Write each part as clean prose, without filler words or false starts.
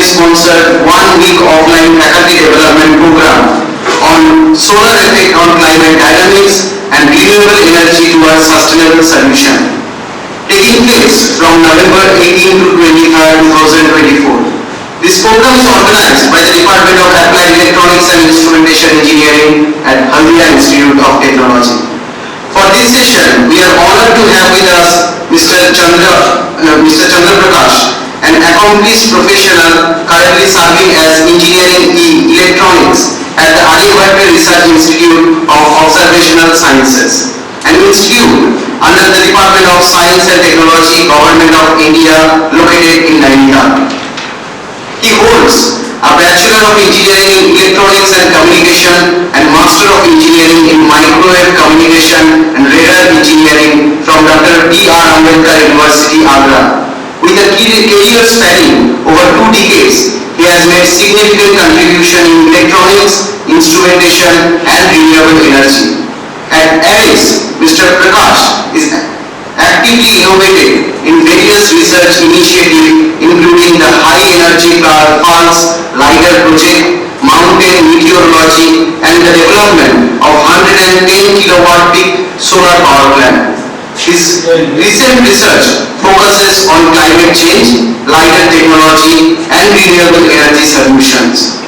sponsored 1 week offline faculty development program on solar effect on climate dynamics and renewable energy towards sustainable solution, taking place from November 18 to 23rd, 2024. This program is organized by the Department of Applied Electronics and Instrumentation Engineering at Haldia Institute of Technology. For this session, we are honored to have with us Mr. Chandra Prakash, an accomplished professional currently serving as Engineering Electronics at the Aryabhatta Research Institute of Observational Sciences, an institute under the Department of Science and Technology, Government of India, located in Nainital. He holds a Bachelor of Engineering in Electronics and Communication and Master of Engineering in Microwave Communication and Radar Engineering from Dr. B.R. Ambedkar University, Agra. With a career spanning over 2 decades, he has made significant contribution in electronics, instrumentation, and renewable energy. At ARIS, Mr. Prakash is actively innovative in various research initiatives, including the High Energy Pulse LiDAR project, mountain meteorology, and the development of 110 kilowatt peak solar power plant. His recent research focuses on climate change, LiDAR technology, and renewable energy solutions.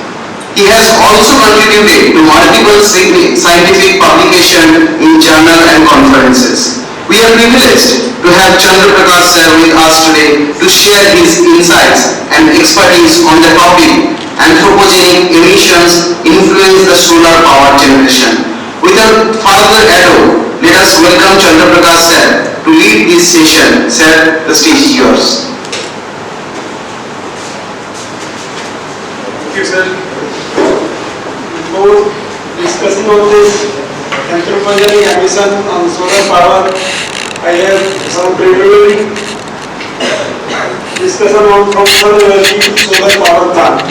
He has also contributed to multiple scientific publications in journals and conferences. We are privileged to have Chandra Prakash sir with us today to share his insights and expertise on the topic Anthropogenic emissions influence the solar power generation. Without further ado, let us welcome Chandra Prakash sir to lead this session. Sir, the stage is yours. Thank you, sir. Before discussing on this anthropogenic emission on solar power, I have some preliminary discussion on functional energy solar power plant.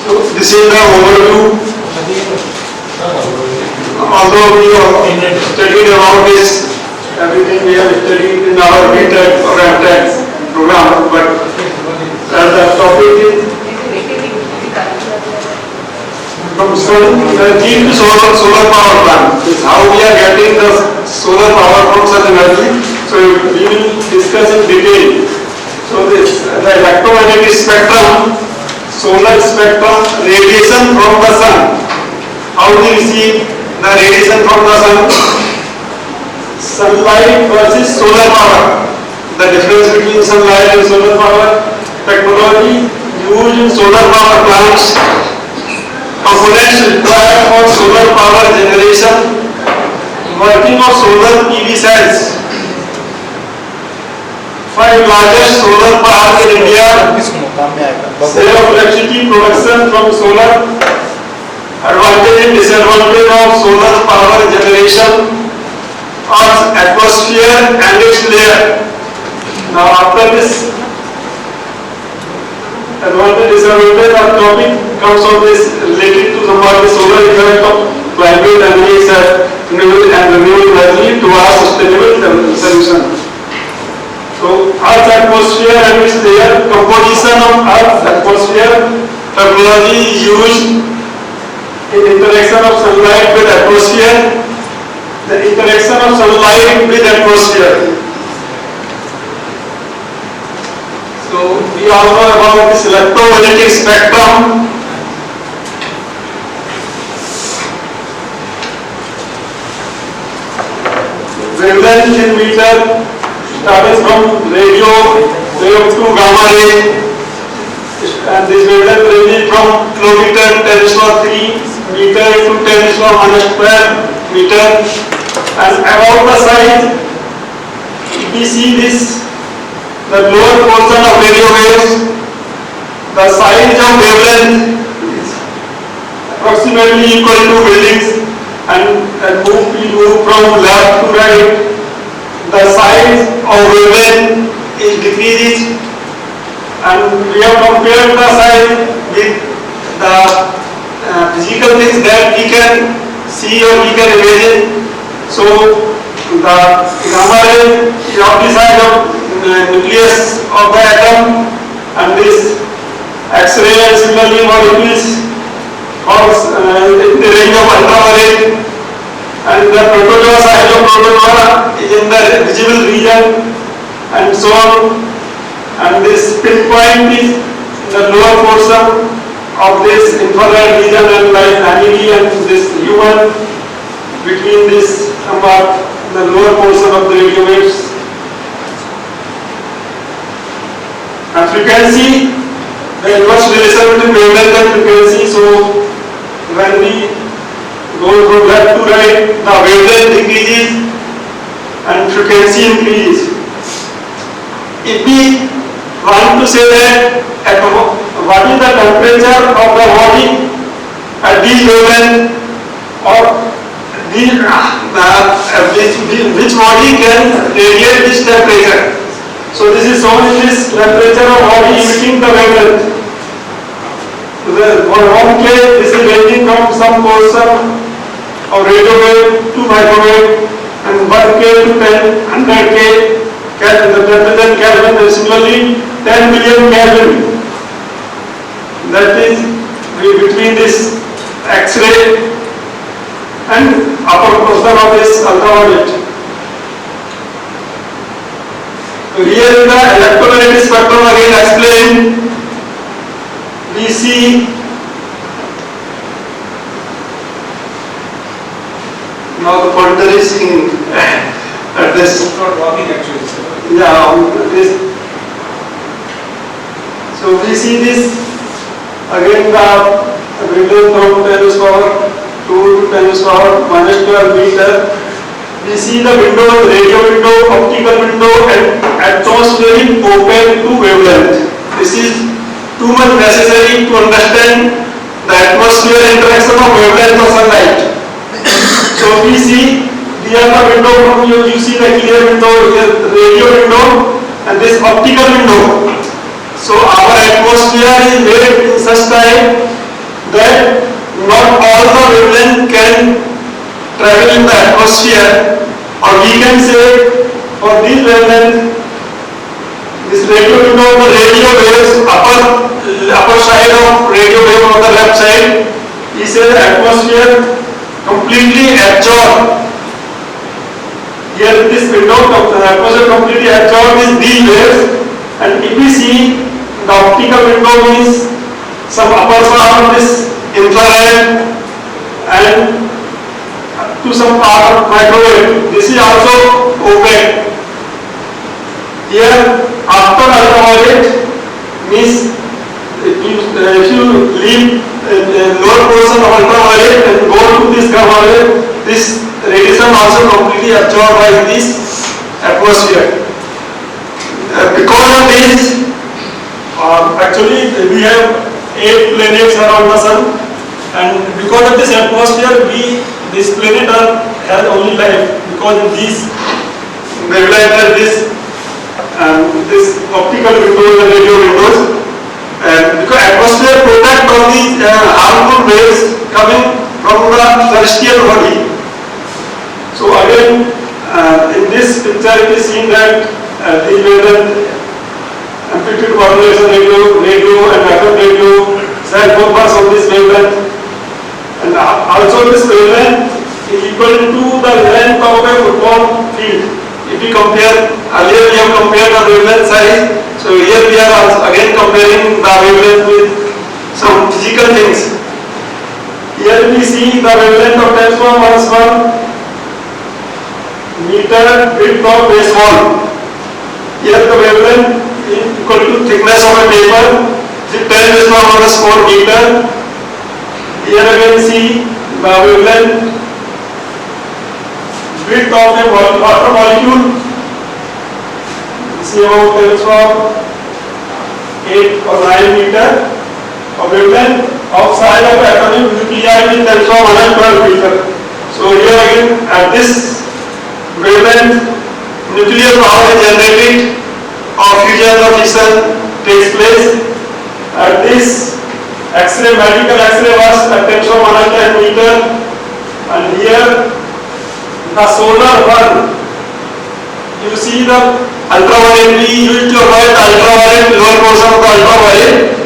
So this is the overview. Although we have studied about this, everything we have studied in our BTech or MTech program, but the topic is from solar power plant. Is how we are getting the solar power from such energy. So we will discuss in detail. So this the electromagnetic spectrum, solar spectrum, radiation from the sun. How we receive the radiation from the sun? Sunlight versus solar power. The difference between sunlight and solar power. Technology used in solar power plants. Components required for solar power generation. Working of solar PV cells. 5 largest solar parks in India. Sale of electricity production from solar. Advantage and disadvantage of solar power generation. Earth's atmosphere and its layer. Now after this advantage disadvantage of topic comes on this related to the solar effect of climate dynamics and renewable energy to our sustainable solution. So Earth's atmosphere and its layer, composition of Earth's atmosphere, technology used in interaction of sunlight with atmosphere, the interaction of sunlight with atmosphere. So we all know about this electromagnetic spectrum. Wavelength in meter, starting from radio wave to gamma ray, and this wavelength ranges from kilometer 10⁻³ meter to 10⁻² meter. And about the size, if we see this, the lower portion of radio waves, the size of wavelength is approximately equal to buildings, and we move from left to right. The size of wavelength is decreases, and we have compared the size with the physical things that we can see or we can imagine. So the gamma ray is of the size of nucleus of the atom, and this X-ray and similarly molecules in the range of ultraviolet, and the protozoa size of protozoa is in the visible region, and so on. And this pinpoint is the lower portion of this infrared region, and like animal and this human between this about the lower portion of the radio waves. And frequency, the inverse relation between wavelength and frequency. So when we go from left to right, the wavelength increases and frequency increases. If we want to say that what is the temperature of the body at this wavelength, or which body can radiate this temperature. So this is shown in this temperature of body emitting the wavelength. For 1K, this is ranging from some portion of radio wave to microwave, and 1K to 100K. The temperature Kelvin, and similarly 10 billion Kelvin. That is between this X-ray and upper portion of this ultraviolet. So here in the electromagnetic spectrum again explained, we see now the pointer is in at this. It's not working actually. Yeah, this. So we see this again the wavelength from 10 to the power 2 to 10 to the power minus 12 meter. We see the window, radio window, optical window, and atmospheric open to wavelength. This is too much necessary to understand the atmosphere interaction of wavelength of sunlight. So we see here the window from you see the clear window, here the radio window, and this optical window. So our atmosphere is made in such time that not all the wavelength can travel in the atmosphere, or we can say for this wavelength, this radio window, the radio waves, upper side of radio wave on the left side, is the atmosphere completely absorbed. Here this window, the atmosphere completely absorbed is these waves, and if we see the optical window means some upper part of this infrared and to some part of microwave. This is also opaque. Here after ultraviolet means if you leave the lower portion of ultraviolet and go to this gamma wave, this radiation also completely absorbed by this atmosphere. Because of this, actually we have 8 planets around the sun, and because of this atmosphere, this planet Earth has only life because of these wavelength and this optical windows and radio windows, and because atmosphere protect all these harmful waves coming from the celestial body. So again, in this picture it is seen that the wavelength, amplitude modulation radio and FM radio, cell phone bus on this wavelength, and also this wavelength is equal to the length of a football field. If we compare, earlier we have compared the wavelength size, so here we are also again comparing the wavelength with some physical things. Here we see the wavelength of 10 to the minus 1 meter width of base wall. Here the wavelength is equal to thickness of a paper, 10 to the minus 4 meter. Here again see the wavelength width of a water molecule. See about 10 to the 8 or 9 meter. A wavelength of side of atomic nuclei is 10 to the minus 12 meter. So here again at this wavelength, nuclear power is generated or fusion or fission takes place. At this X-ray, medical X-ray was at 10 to the the solar one, you see the ultraviolet, we used to avoid the ultraviolet, lower portion of the ultraviolet.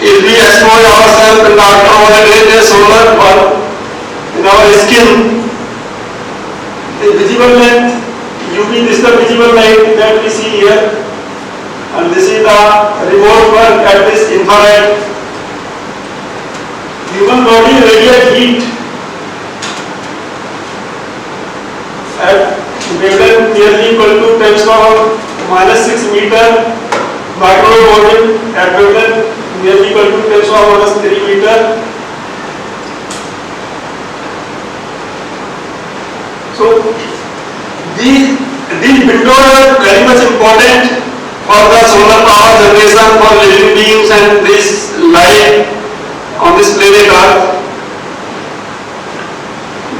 If we expose ourselves in the ultraviolet ray, the solar one, in our skin, the visible light, UV, this is the visible light that we see here, and this is the remote one at this infrared. Human body radiates heat at wavelength nearly equal to 10⁻⁻6 meter, microwave volume at wavelength nearly equal to 10⁻⁻3 meter. So these windows are very much important for the solar power generation for living beings and this life on this planet Earth.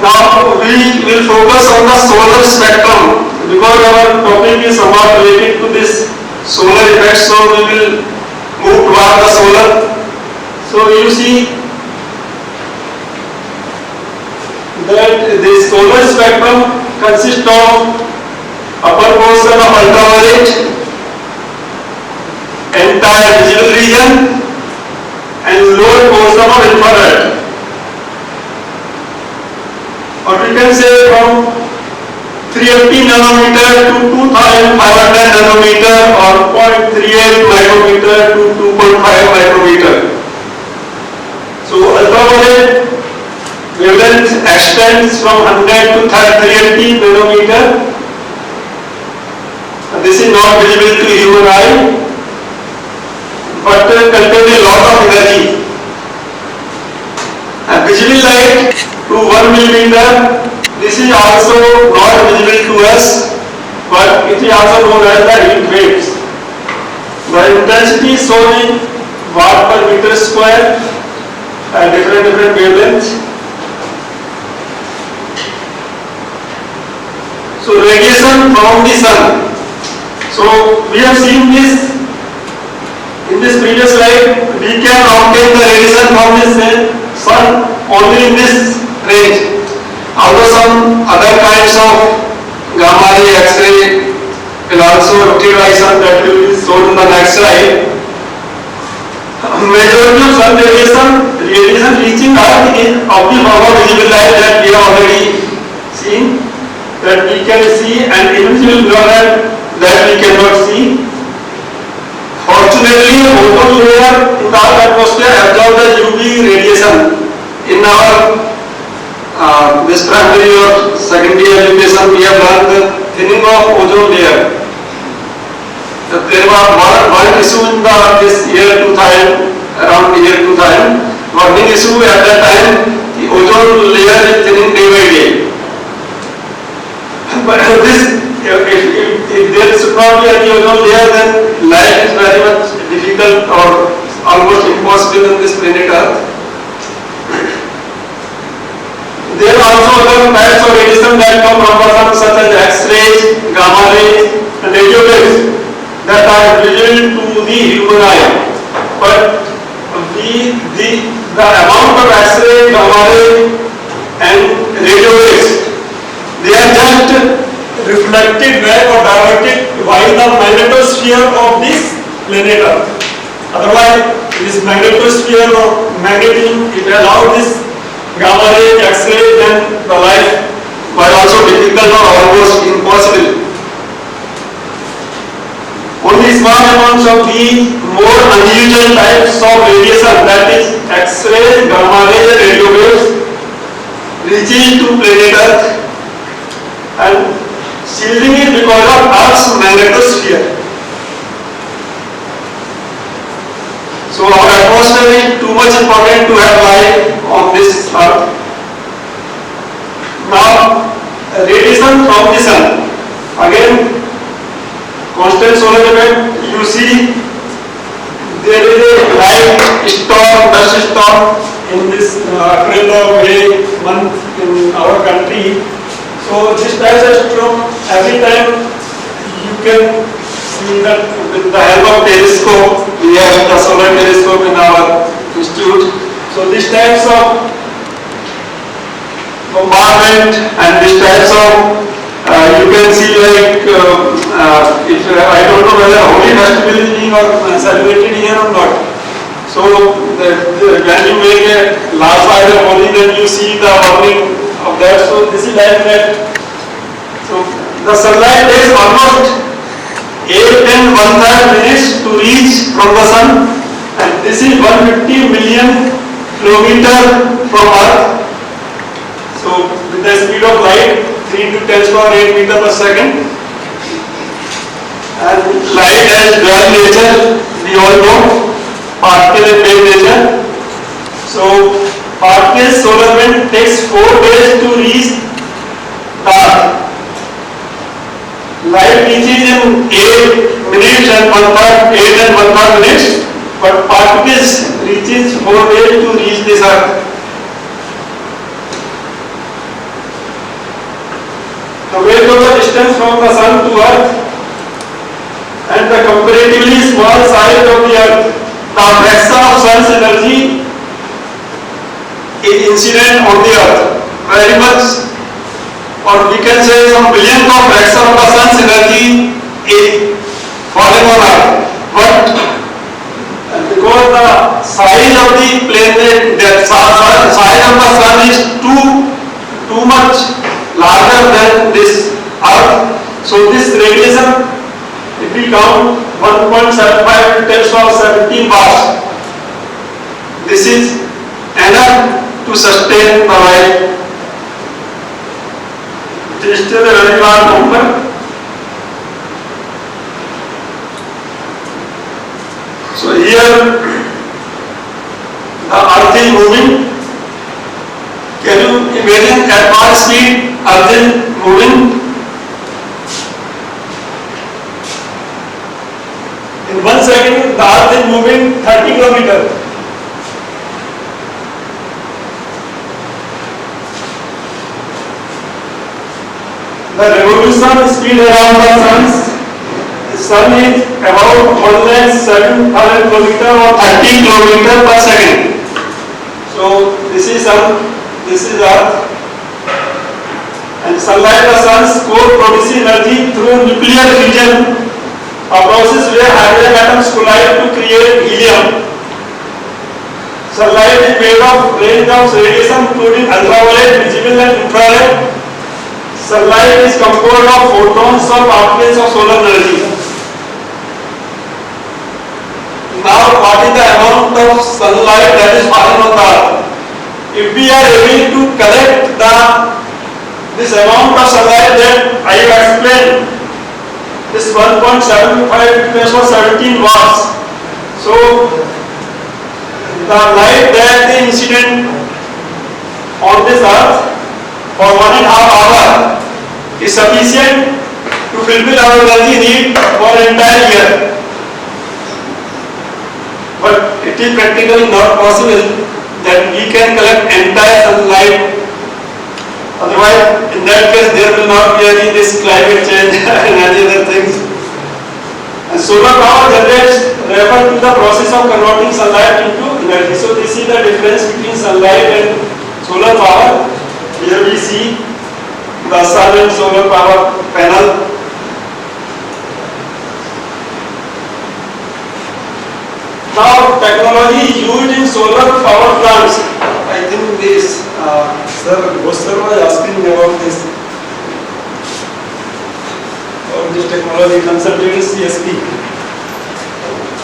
Now we will focus on the solar spectrum because our topic is somewhat related to this solar effect, so we will move toward the solar. So you see that the solar spectrum consists of upper portion of ultraviolet, entire visible region, and lower portion of infrared. Or we can say from 380 nanometer to 2500 nanometer or 0.38 micrometer to 2.5 micrometer. So ultraviolet wavelength extends from 100 to 380 nanometer. This is not visible to human eye, but contains a lot of energy. And visible light to 1 millimeter, this is also not visible to us, but it is also known as the heat waves. The intensity is shown in watt per meter square at different wavelengths. So radiation from the sun. So we have seen this in this previous slide. We can obtain the radiation from the sun only in this range. Although some other kinds of gamma ray, X-ray will also obtain radiation that will be shown in the next slide. Majority of sun radiation reaching Earth is of the form of visible light that we have already seen, that we can see, and invisible infrared that we cannot see. Fortunately, ozone layer in the atmosphere absorbs the UV radiation. In our this primary or secondary education, we have learned the thinning of ozone layer. There was one issue in this year 2000, around the year 2000. Warning issue at that time, the ozone layer is thinning day by day. But if there should not be any ozone layer, then life is very much difficult or almost impossible on this planet Earth. There are also other types of radiation that come from the sun, such as X-rays, gamma rays, and radio waves that are visible to the human eye. But the amount of X-ray, gamma ray, and radio waves, they are just reflected back or diverted by the magnetosphere of this planet Earth. Otherwise, this magnetosphere or magnetism, it allows this gamma ray, X-ray, and the life, but also difficult or almost impossible. Only small amounts of the more unusual types of radiation, that is X-ray, gamma ray, and radio waves, reaches to planet Earth and shielding it because of Earth's magnetosphere. So our atmosphere is too much important to have life on this Earth. Now, radiation from the sun. Again, constant solar effect. You see, there is a light storm, dust storm in this April or May month in our country. So this type of storm, every time you can see that with the help of telescope, we have the solar telescope in our institute. So these types of bombardment environment, and these types of you can see like if I don't know whether Holy Festival is being celebrated here or not. So when you make a large fire of Holi, then you see the burning of that. So this is like that. So the sunlight takes almost 8 and 1/3 minutes to reach from the sun, and this is 150 million kilometers from Earth. So with the speed of light, 3 to 10⁸ meters per second. And light has dual nature, we all know, particle and wave nature. So particle solar wind takes 4 days to reach the Earth. Light reaches in 8 minutes and 1/3 minutes, but particles reaches 4 days to reach this Earth. The weight of the distance from the sun to Earth and the comparatively small size of the Earth, the fraction of sun's energy is incident on the Earth. Very much, or we can say some billionth of fraction of the sun's energy is falling on Earth. But because the size of the planet, the size of the sun is too much larger than this Earth, so this radiation, if we count 1.75 to 10⁻17 watts, this is enough to sustain the life. It is still a very large number. So here the Earth is moving. Can you imagine at what speed Earth is moving? In 1 second, the Earth is moving 30 kilometers. The revolution speed around the sun is about 107,000 kilometers or 30 kilometers per second. So this is sun, this is Earth, and sunlight, the sun's core produces energy through nuclear fission, a process where hydrogen atoms collide to create helium. Sunlight is made of range of radiation including ultraviolet, visible and infrared. Sunlight is composed of photons or particles of solar energy. Now, what is the amount of sunlight that is falling on the Earth? If we are able to collect this amount of sunlight that I have explained, this 1.75 to 10⁻17 watts, so the light that is incident on this Earth for 1.5 hours is sufficient to fulfill our energy need for an entire year. But it is practically not possible that we can collect entire sunlight. Otherwise, in that case, there will not be any this climate change and any other things. And solar power generates refer to the process of converting sunlight into energy. So this is the difference between sunlight and solar power. Here we see the sun and solar power panel. Now, technology used in solar power plants. I think this Sir Gosar was asking about this. Or this technology consulted CSP.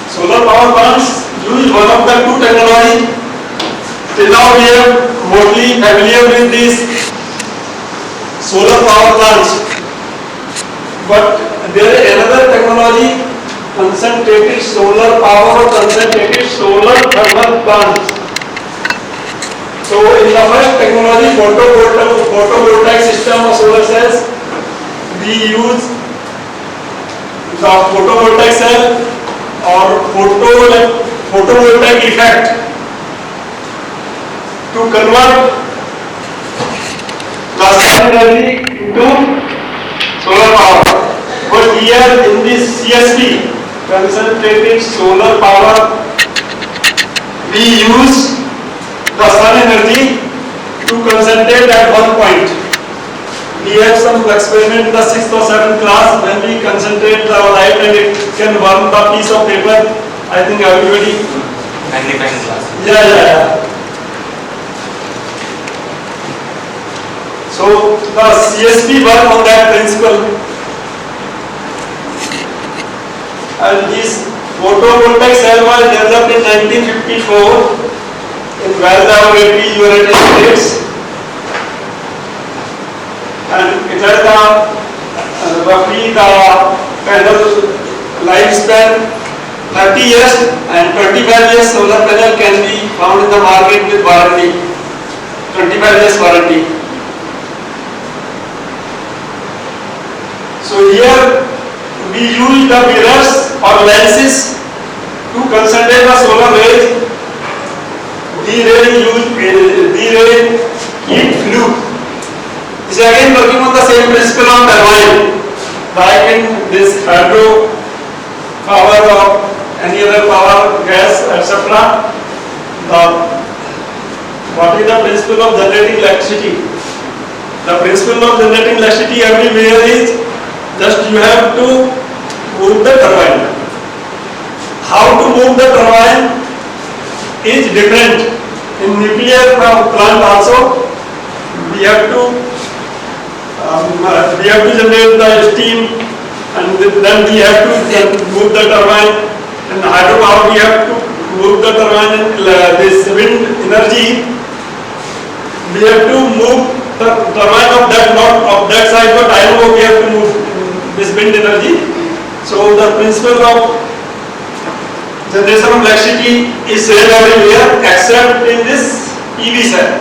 Solar power plants use one of the two technology. Till now we are mostly familiar with this solar power plants. But there is another technology, concentrated solar power or concentrated solar thermal plants. So in the first technology, photovoltaic system of solar cells, we use the photovoltaic cell or photovoltaic effect to convert the sun energy into solar power. But here in this CSP, concentrated solar power, we use the sun energy to concentrate at one point. we have some experiment in the 6th or 7th class when we concentrate the light and it can burn the piece of paper. I think everybody. Magnifying glass. Yeah. So the CSP work on that principle. And this photovoltaic cell was developed in 1954 in Valdavareti, United States. And it has roughly the panel lifespan 30 years and 25 years solar panel can be found in the market with warranty. 25 years warranty. So here we use the mirrors or lenses to concentrate the solar rays. D-ray heat flue. This is again working on the same principle of turbine. Like in this hydro power or any other power, gas, etc. What is the principle of generating electricity? The principle of generating electricity everywhere is just you have to move the turbine. How to move the turbine is different. In nuclear plant also, we have to generate the steam, and then we have to move the turbine. In hydropower, we have to move the turbine. And this wind energy, we have to move the turbine of that, not of that side, but dynamo we have to move this wind energy. So the principle of generation of electricity is same everywhere except in this PV cell.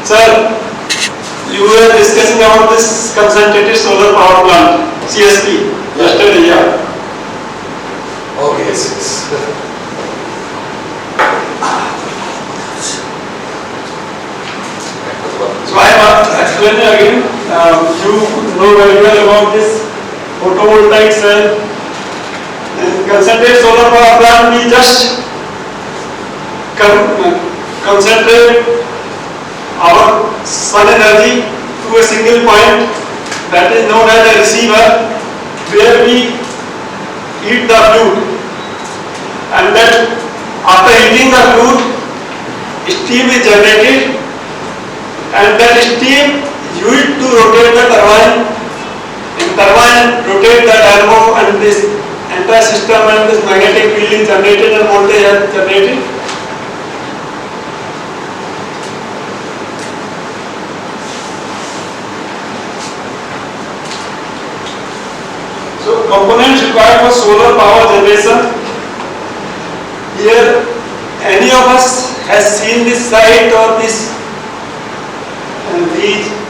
Sir, you were discussing about this concentrated solar power plant, CSP, yesterday, yeah. Okay, yes. So I am explaining again, you know very well about this photovoltaic cell. And concentrated solar power plant, we just concentrate our sun energy to a single point that is known as a receiver, where we heat the fluid, and then after heating the fluid, steam is generated, and that steam used to rotate the turbine, and turbine rotate the dynamo, and this entire system and this magnetic field is generated and voltage is generated. So components required for solar power generation. Here any of us has seen this site or these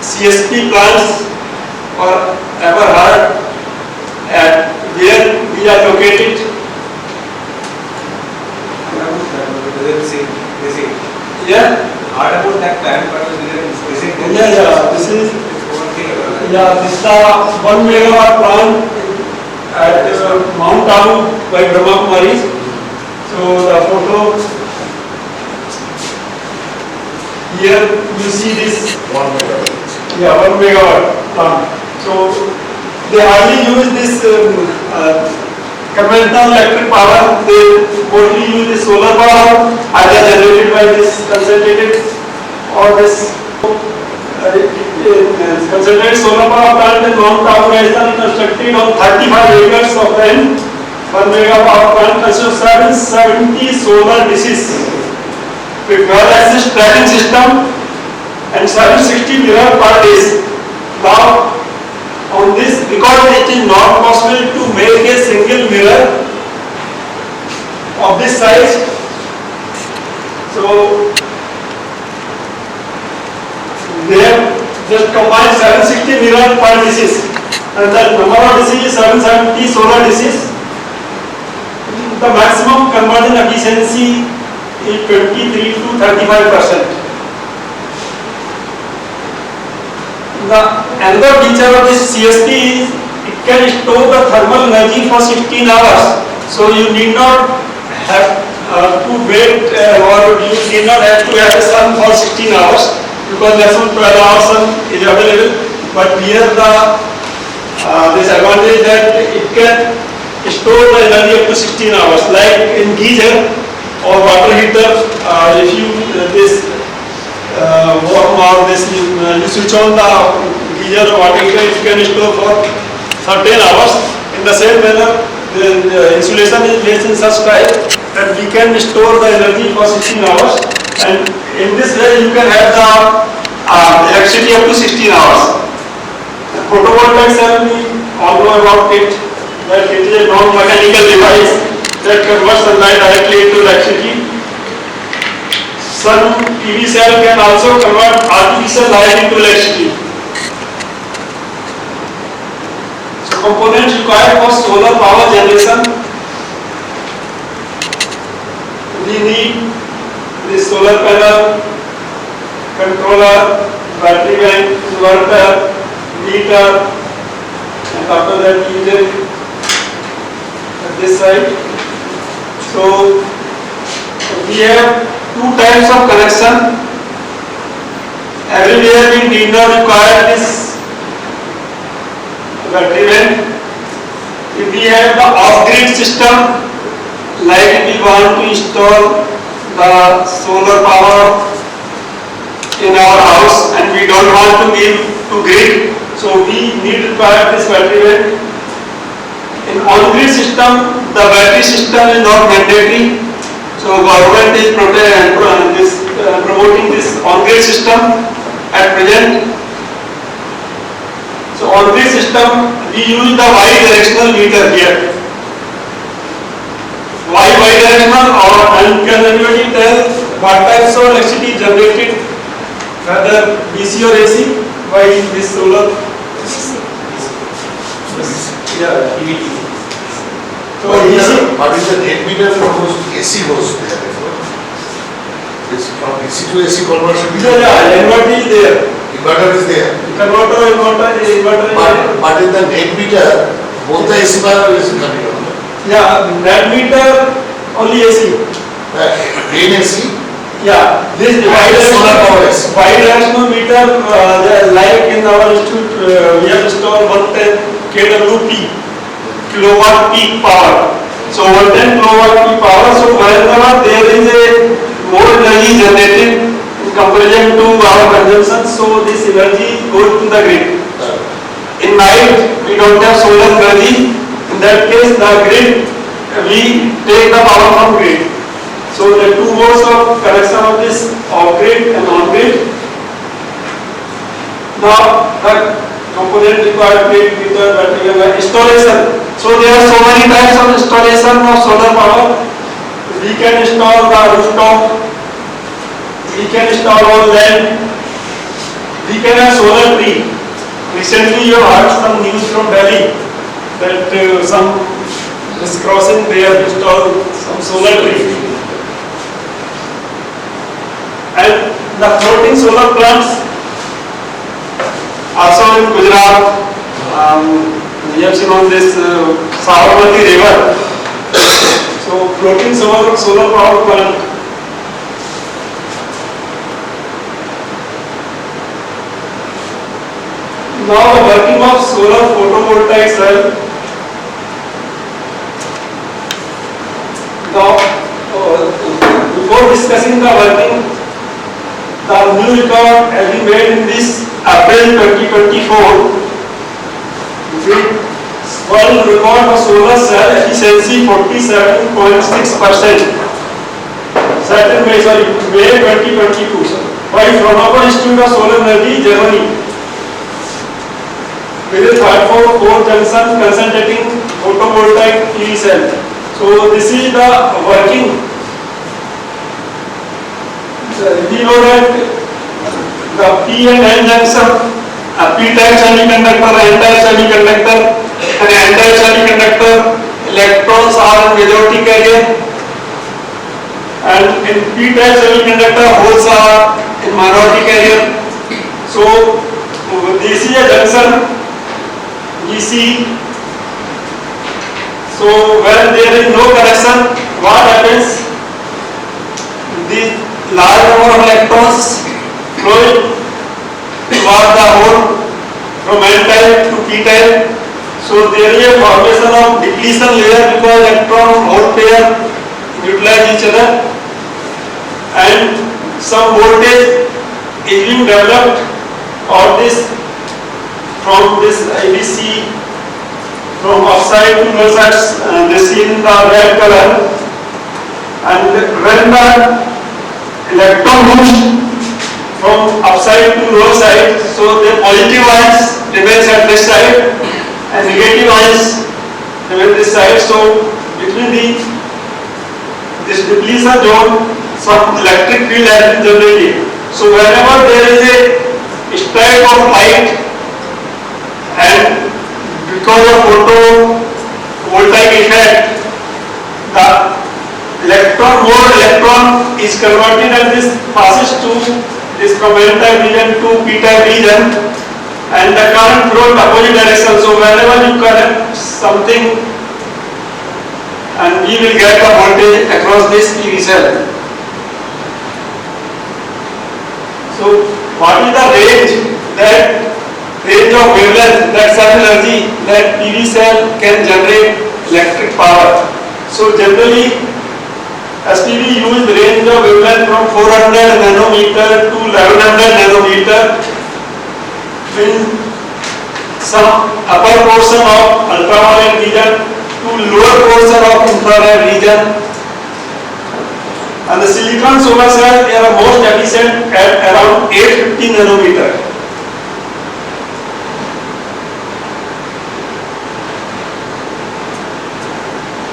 CSP plants or ever heard at where we are located? Yeah. Heard about that plant, but this is Yeah. This is this is a 1 megawatt plant at Mount Abu by Brahma Kumaris. So the photo here you see this 1 megawatt. Yeah, 1 megawatt plant. So they hardly use this conventional electric power. They mostly use this solar power either generated by this concentrated or this concentrated solar power plant in Mount Abu Rajasthan constructed on 35 acres of land. 1 megawatt plant consists of 770 solar dishes with well-access tracking system and 760 mirror per day. Now on this, because it is not possible to make a single mirror of this size, so they have just combined 760 mirror per dishes, and the number of dishes is 770 solar dishes. The maximum conversion efficiency is 23 to 35%. Another feature of this CSP is it can store the thermal energy for 16 hours. So you need not have to wait or you need not have to have the sun for 16 hours because less than 12 hours sun is available. but here the this advantage that it can store the energy up to 16 hours. Like in geyser or water heater, if you this warm or this you switch on the geyser or water heater, it can store for certain hours. In the same manner, the insulation is made in such type that we can store the energy for 16 hours, and in this way you can have the electricity up to 16 hours. Photovoltaic cell, we all know about it, that it is a non-mechanical device that converts sunlight directly into electricity. Sun PV cell can also convert artificial light into electricity. So components required for solar power generation, we need this solar panel, controller, battery bank, inverter, meter, and after that engine at this side. So we have two types of connection. Everywhere we need not require this battery bank. If we have the off-grid system, like we want to install the solar power in our house and we don't want to give to grid, so we need to require this battery bank. In on-grid system, the battery system is not mandatory, so government is promoting this on-grid system at present. So on-grid system, we use the bi-directional meter here. Why bi-directional, or can anybody tell what types of electricity generated, whether DC or AC, by this solar? Yeah, EVT. So DC. What is the net meter goes AC goes there? It's from DC to AC conversion. Yeah, inverter is there. Inverter is there. Inverter is there. But in the net meter, both the AC power is coming on. Yeah, net meter only AC. Main AC. Yeah, this bi-directional meter, like in our institute, we have installed 110 kWp, kilowatt peak power. So 110 kilowatt peak power. So whenever there is a more energy generated in comparison to our consumption, so this energy goes to the grid. In night, we don't have solar energy. In that case, the grid, we take the power from grid. So the two modes of connection of this off-grid and on-grid. Now the component required grid, meter, battery, and installation. So there are so many types of installation of solar power. We can install the rooftop. We can install on land. We can have solar tree. Recently you heard some news from Delhi that some is crossing, they have installed some solar tree. And the floating solar plants also in Gujarat, we have seen on this Sabarmati river. So floating solar power plant. Now the working of solar photovoltaic cell. Now before discussing the working, the new record has been made in this April 2024 with world record of solar cell efficiency 47.6%. Certain May 2022 by Fraunhofer Institute of Solar Energy, Germany, with a 4 junction concentrating photovoltaic PV cell. So this is the working. We know that the P and N junction, a P-type semiconductor, N-type semiconductor, and N-type semiconductor, electrons are in majority carrier, and in P-type semiconductor, holes are in minority carrier. So this is a junction, DC. So when there is no connection, what happens? The large number of electrons flowing toward the hole formation of depletion layer because electron hole pair utilize each other, and some voltage is being developed or this from this ABC from upside to low side, this is in the red color, and when the electron moves from upside to low side, so the positive ions remains at this side and negative ions remain this side. So between this depletion zone, some electric field has been generated. So whenever there is a stripe of light and because of photovoltaic effect, the more electron is converted and this passes to this from n-type region to p-type region, and the current flow in the opposite direction. So whenever you connect something, and we will get the voltage across this PV cell. So what is the range of wavelength, that sun energy that PV cell can generate electric power? So generally SPV use range of wavelength from 400 nanometer to 1100 nanometer in some upper portion of ultraviolet region to lower portion of infrared region, and the silicon solar cell are most efficient at around 850 nanometer.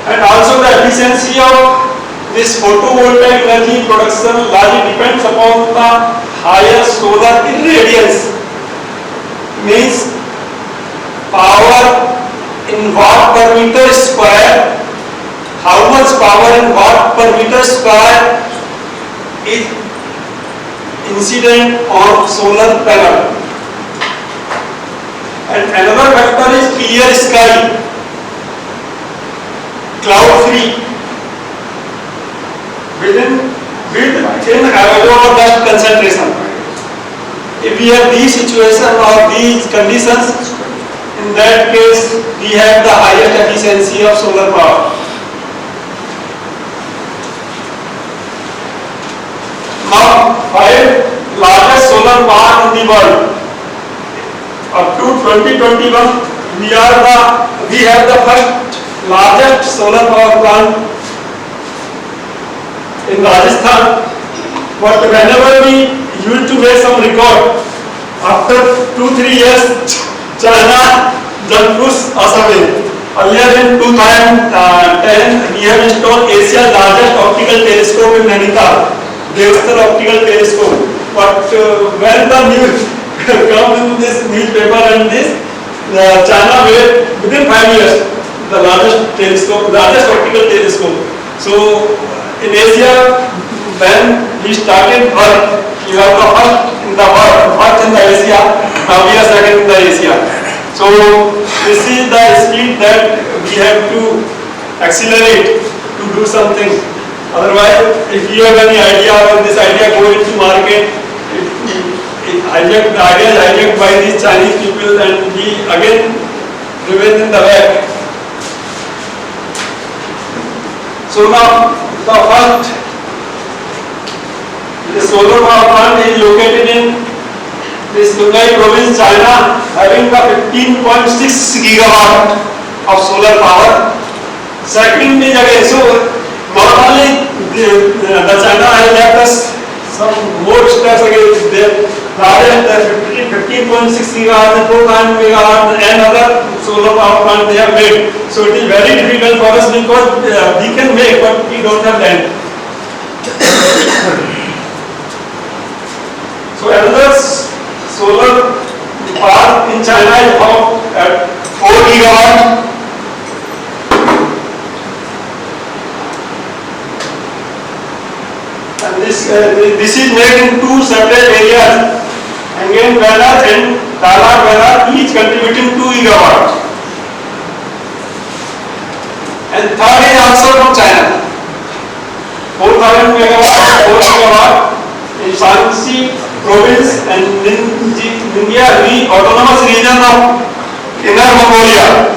And also the efficiency of this photovoltaic energy production largely depends upon the higher solar irradiance, means power in watt per meter square. How much power in watt per meter square is incident on solar panel? And another factor is clear sky, cloud free, with avoidable dust concentration. If we have these situations or these conditions, in that case we have the highest efficiency of solar power. Now, 5 largest solar parks in the world. Up to 2021, we have the first largest solar power plant in Rajasthan. But whenever we used to make some record, after 2-3 years, China just pushed us away. Earlier in 2010, we have installed Asia's largest optical telescope in Nainital, Devastar Optical Telescope. But when the news comes in this newspaper and this, China made within 5 years the largest telescope, largest optical telescope. So in Asia, when we started work, you have the first in the world, first in the Asia, now we are second in the Asia. So this is the speed that we have to accelerate to do something. Otherwise, if you have any idea or this idea go into market, the idea is hijacked by these Chinese people and we again remain in the back. So now the first, the solar power plant is located in this Yunnan province, China, having the 15.6 gigawatt of solar power. Second is again, so not only the China has left us some more steps again, there largest 15.6 gigawatt and 4 megawatt and other solar power plant they have made. So it is very difficult for us because we can make but we don't have land. So another solar park in China is about at 4 gigawatt. And this is made in 2 separate areas, Angen Valley and Talak Valley, each contributing 2 gigawatt. And third is also from China, 4,000 megawatt, 4 gigawatt in Shanxi province and Ningxia autonomous region of Inner Mongolia.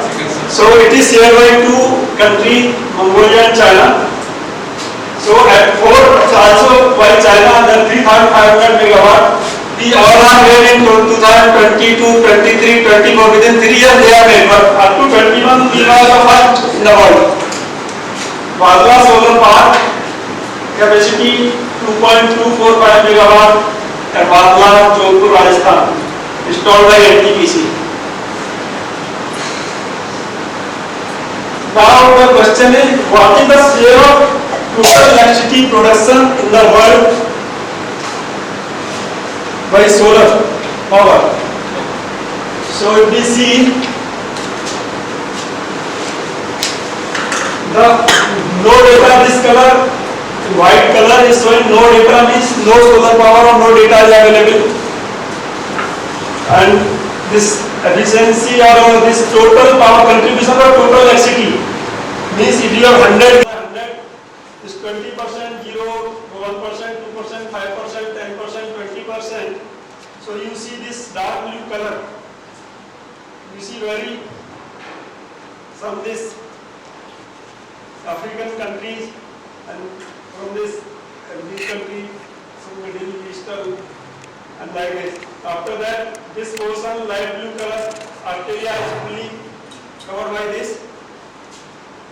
So it is shared by two countries, Mongolia and China. So at also by China the 3,500 megawatt. We all are made in 2022, 23, 24. Within 3 years they are made, but up to 21 we were the first in the world. Vadla solar park capacity 2.245 megawatt at Vadla, Jodhpur, Rajasthan, installed by NTPC. Now the question is, what is the share of total electricity production in the world by solar power? So if we see the no data, this color, white color is showing no data means no solar power or no data is available. And this efficiency or this total power contribution or total electricity means if you have 100, is 20%, 0, 1%, 2%, 2%, 5%, 10%, 20%. So you see this dark blue color. You see very some this African countries and from this country, some Middle Eastern and like this. After that, this portion light blue color, Australia is fully covered by this.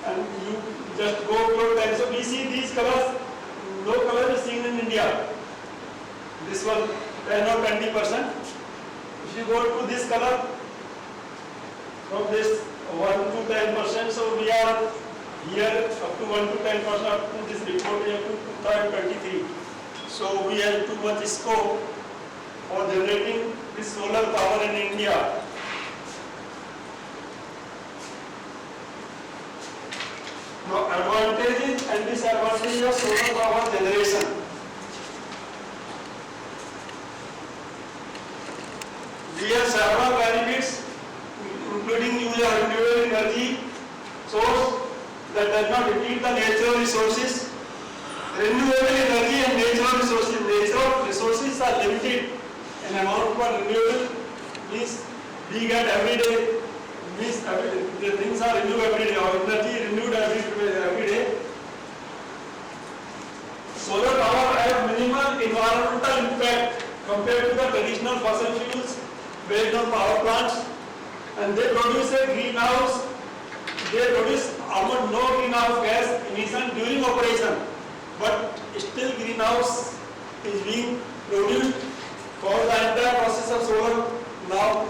And you just go through them. So we see these colors, no color is seen in India. This one 10 or 20%. If you go to this color, from this 1 to 10%, so we are here up to 1 to 10% up to this report here to 2023. So we have too much scope for generating this solar power in India. Now advantages and disadvantages of solar power generation. We have several benefits including use of renewable energy source that does not deplete the natural resources. Renewable energy and natural resources. Natural resources are limited in amount for renewable means we get every day, means the things are renewed every day, or energy renewed every day. Solar power has minimal environmental impact compared to the traditional fossil fuels based on power plants, and they produce a greenhouse. They produce almost no greenhouse gas emission during operation, but still greenhouse is being produced for the entire process of solar. Now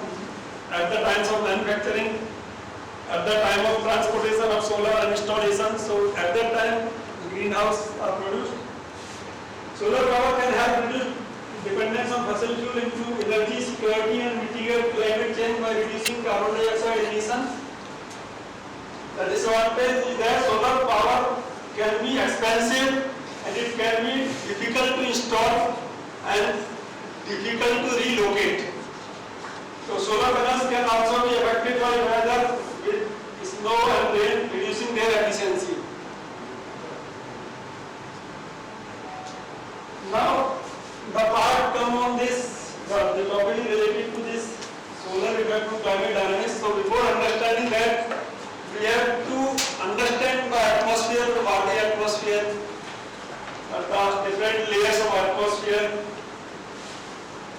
at the times of manufacturing, at the time of transportation of solar and installation, so at that time greenhouse are produced. Solar power can help reduce dependence on fossil fuel, improve energy security and mitigate climate change by reducing carbon dioxide emissions. The disadvantage is that solar power can be expensive and it can be difficult to install and difficult to relocate. So solar panels can also be affected by weather with snow and rain, reducing their efficiency. Now the part come on this, the topic is related to this solar effect on climate dynamics. So before understanding that, we have to understand the atmosphere, the body atmosphere, the different layers of atmosphere.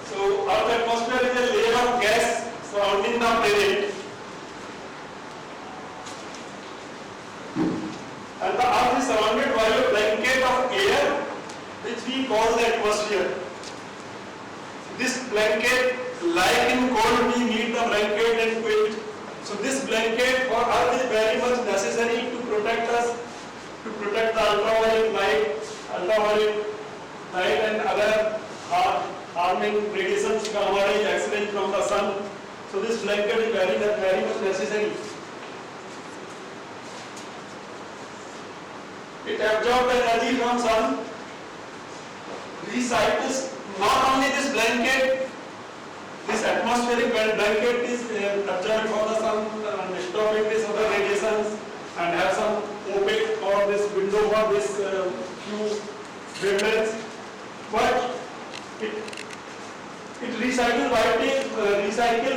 So Earth atmosphere is a layer of gas surrounding the planet. And the Earth is surrounded by a blanket of air which we call the atmosphere. This blanket, like in cold we need the blanket and quilt. So this blanket for Earth is very much necessary to protect us, to protect the ultraviolet light and other harming radiations, gamma rays, X-rays from the sun. So this blanket is very much necessary. It absorbs the energy from sun, recycles. Not only this blanket, this atmospheric blanket is absorbed from the sun and stopping this other radiations and have some opaque or this window for this few wavelengths. But it recycles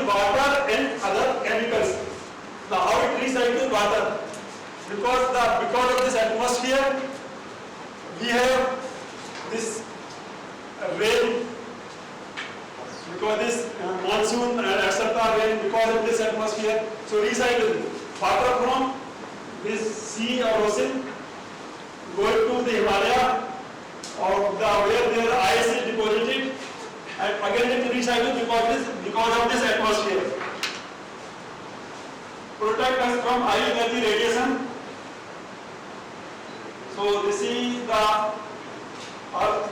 water and other chemicals. Now how it recycles water? Because of this atmosphere, we have this rain, because this monsoon and etc. rain, because of this atmosphere. So recycle water from this sea or ocean going to the Himalaya or where their ice is deposited, and again it recycles because of this atmosphere. Protect us from high energy radiation. So this is the Earth,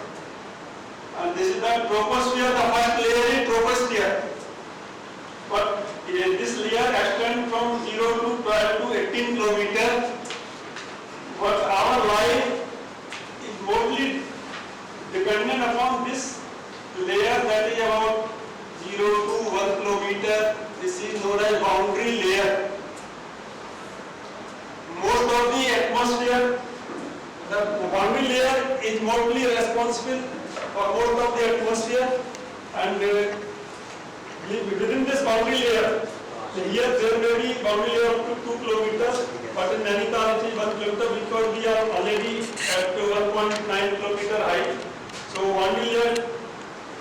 and this is the troposphere. The first layer is troposphere, but this layer extends from 0 to 12 to 18 kilometers. But our life is mostly dependent upon this layer, that is about 0 to 1 kilometer. This is known as boundary layer. Most of the atmosphere, the boundary layer is mostly responsible for most of the atmosphere, and within this boundary layer, here there may be boundary layer up to 2 kilometers, but in Nainital it is 1 kilometer because we are already at 1.9 kilometer height. So boundary layer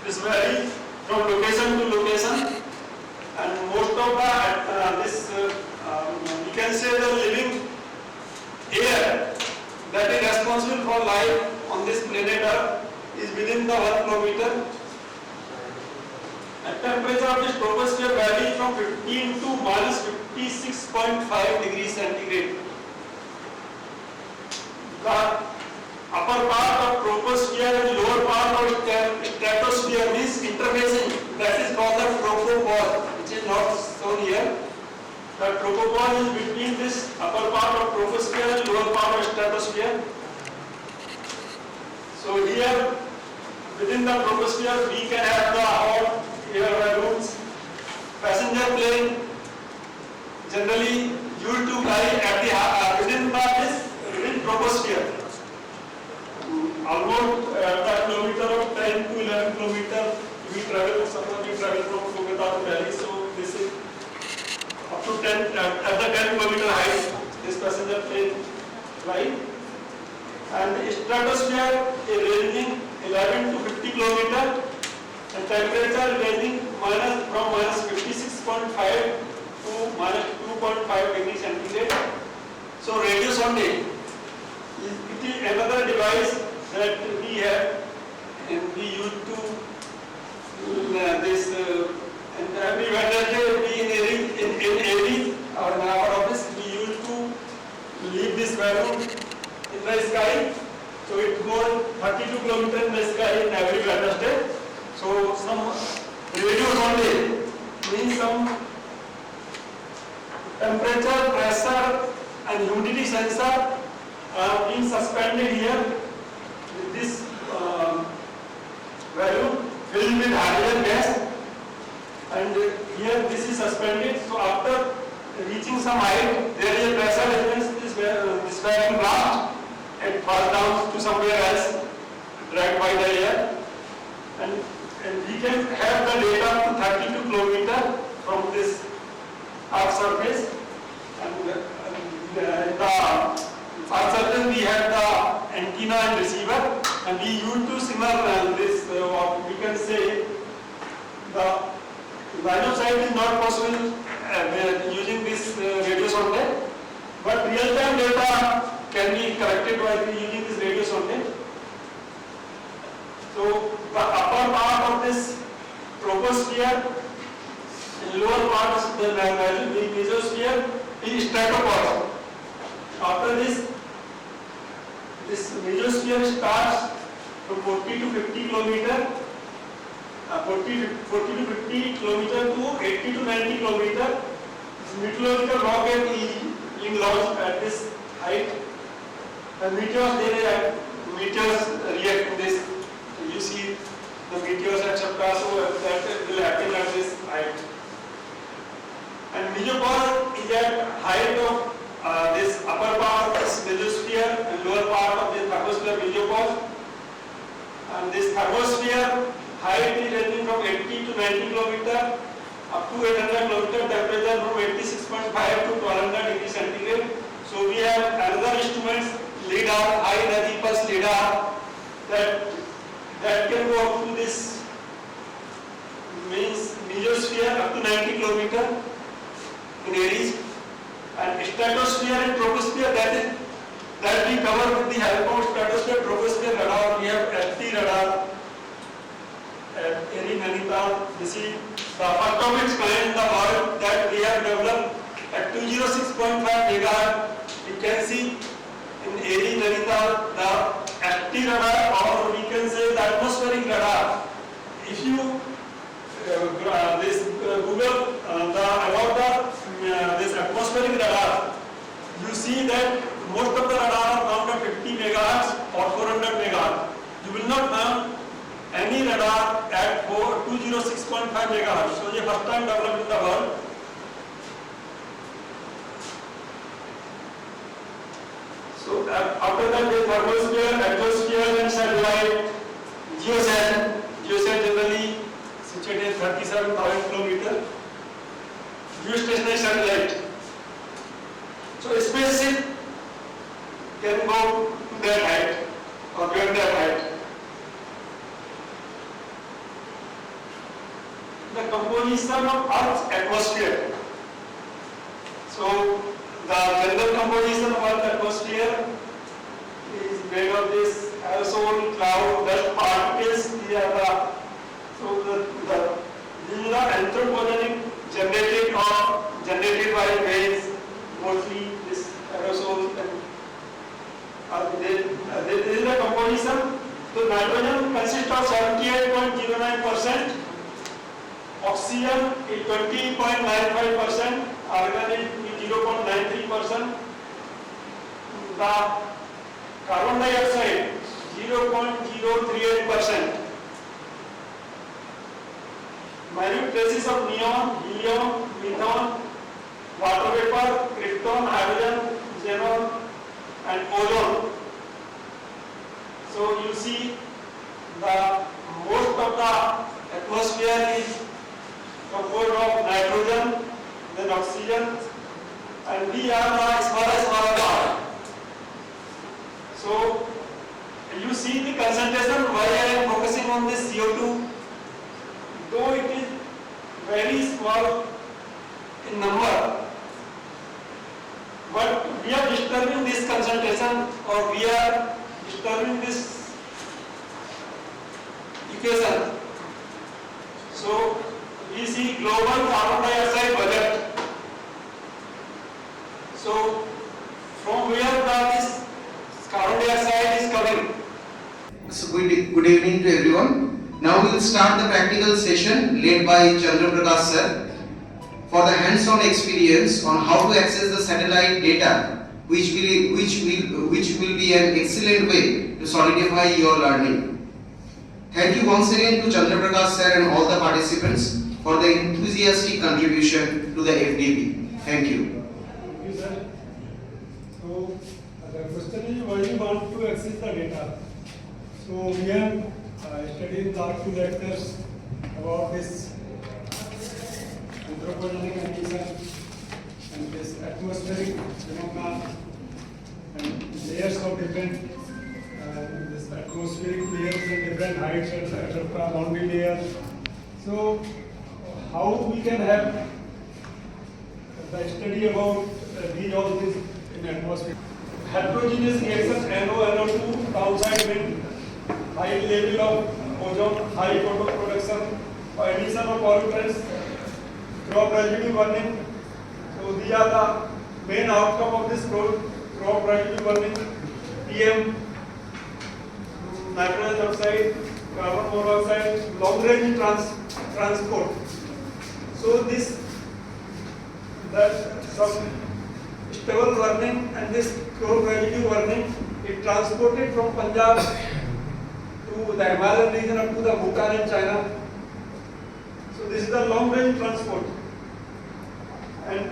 is varies from location to location, and most of the we can say the living air that is responsible for life on this planet Earth is within the 1 kilometer. And temperature of this troposphere varies from 15 to minus 56.5 degrees centigrade. The upper part of troposphere and lower part of stratosphere is interfacing. That is called the tropopause, which is not shown here. The tropopause is between this upper part of troposphere and lower part of stratosphere. So here, within the troposphere, we can have the hot air balloons, passenger plane, generally used to fly at within troposphere. Almost the kilometer of 10 to 11 kilometer we travel. Suppose we travel from Kolkata to Delhi, so this is up to 10 at the 10 kilometer height. This passenger plane fly, and the stratosphere is ranging 11 to 50 kilometer, and temperature ranging from minus 56.5 to minus 2.5 degrees centigrade. So radio sonde it is another device that we have, and we use to and every Wednesday in AV or in our office we used to leave this balloon in the sky. So it goes 32 kilometers in the sky in every Wednesday. So some radio sonde means some temperature, pressure and humidity sensor are being suspended here with this balloon filled with hydrogen gas, and here this is suspended. So after reaching some height, there is a pressure difference. This balloon blast and falls down to somewhere else, dragged by the air, and we can have the data up to 32 kilometers from this Earth surface, and the Earth surface we have the antenna and receiver, and we use to signal this what we can say the line of sight is not possible using this radio sonde, but real-time data can be collected by using this radio sonde. So the upper part of this troposphere and lower part of the mesosphere is stratopause. After this mesosphere starts from 40 to 50 kilometer, 40 to 50 kilometer to 80 to 90 kilometer. This meteorological rocket is being launched at this height. And meteors react to this. You see the meteors etc. So that will happen at this height. And mesopause is at height of this upper part of this mesosphere and lower part of the thermosphere mesopause. And this thermosphere height is ranging from 80 to 90 kilometer, up to 800 kilometer temperature from 86.5 to 1200 degrees centigrade. So we have another instruments, LIDAR, high energy pulse LIDAR, that can go up to this means mesosphere up to 90 kilometer in Aries, and stratosphere and troposphere, that we cover with the help of stratosphere troposphere radar. We have ST radar at Aries Nainital. This is the first of its kind in the world that we have developed at 206.5 megahertz. You can see in Aries Nainital the ST radar, or we can say the atmospheric radar. If you Google about this atmospheric radar, you see that most of the radar are found at 50 megahertz or 400 megahertz. You will not find any radar at 206.5 megahertz. So ये first time developed in the world. So after that, the thermosphere, atmosphere, and satellite, geosat generally situated 37,000 kilometers. Geostationary satellite. So spaceship can go to that height or beyond that height. The composition of Earth's atmosphere. So the general composition of Earth's atmosphere is made of this aerosol, cloud, dust particles. These are the anthropogenic generated by rains, mostly this aerosol. This is the composition. So nitrogen consists of 78.09%, oxygen is 20.95%, argon is 0.93%, the carbon dioxide 0.038%. Minute traces of neon, helium, methane, water vapor, krypton, hydrogen, xenon, and ozone. So you see the most of the atmosphere is composed of nitrogen, then oxygen, and we are the smaller part. So you see the concentration. Why I am focusing on this CO2? Though it is very small in number, but we are disturbing this concentration, or we are disturbing this equation. So we see global carbon dioxide budget. So from where this carbon dioxide is coming? So good evening to everyone. Now we will start the practical session led by Chandra Prakash sir for the hands-on experience on how to access the satellite data, which will be an excellent way to solidify your learning. Thank you once again to Chandra Prakash sir and all the participants for the enthusiastic contribution to the FDP. Thank you. Thank you, sir. So the question is, why you want to access the data? So we have studied in the last two lectures about this anthropogenic condition and this atmospheric phenomena and layers of different this atmospheric layers and different heights and boundary layers. So how we can have the study about these all these in atmosphere. Heterogeneous reactions, NO, NO2, downside wind, high level of ozone, high photo production, addition of pollutants, crop residue burning. So these are the main outcome of this crop residue burning. PM, nitrogen oxide, carbon monoxide, long range transport. So this that some stubble burning and this crop residue burning, it transported from Punjab to the Himalayan region up to the Bhutan and China. So this is the long range transport. And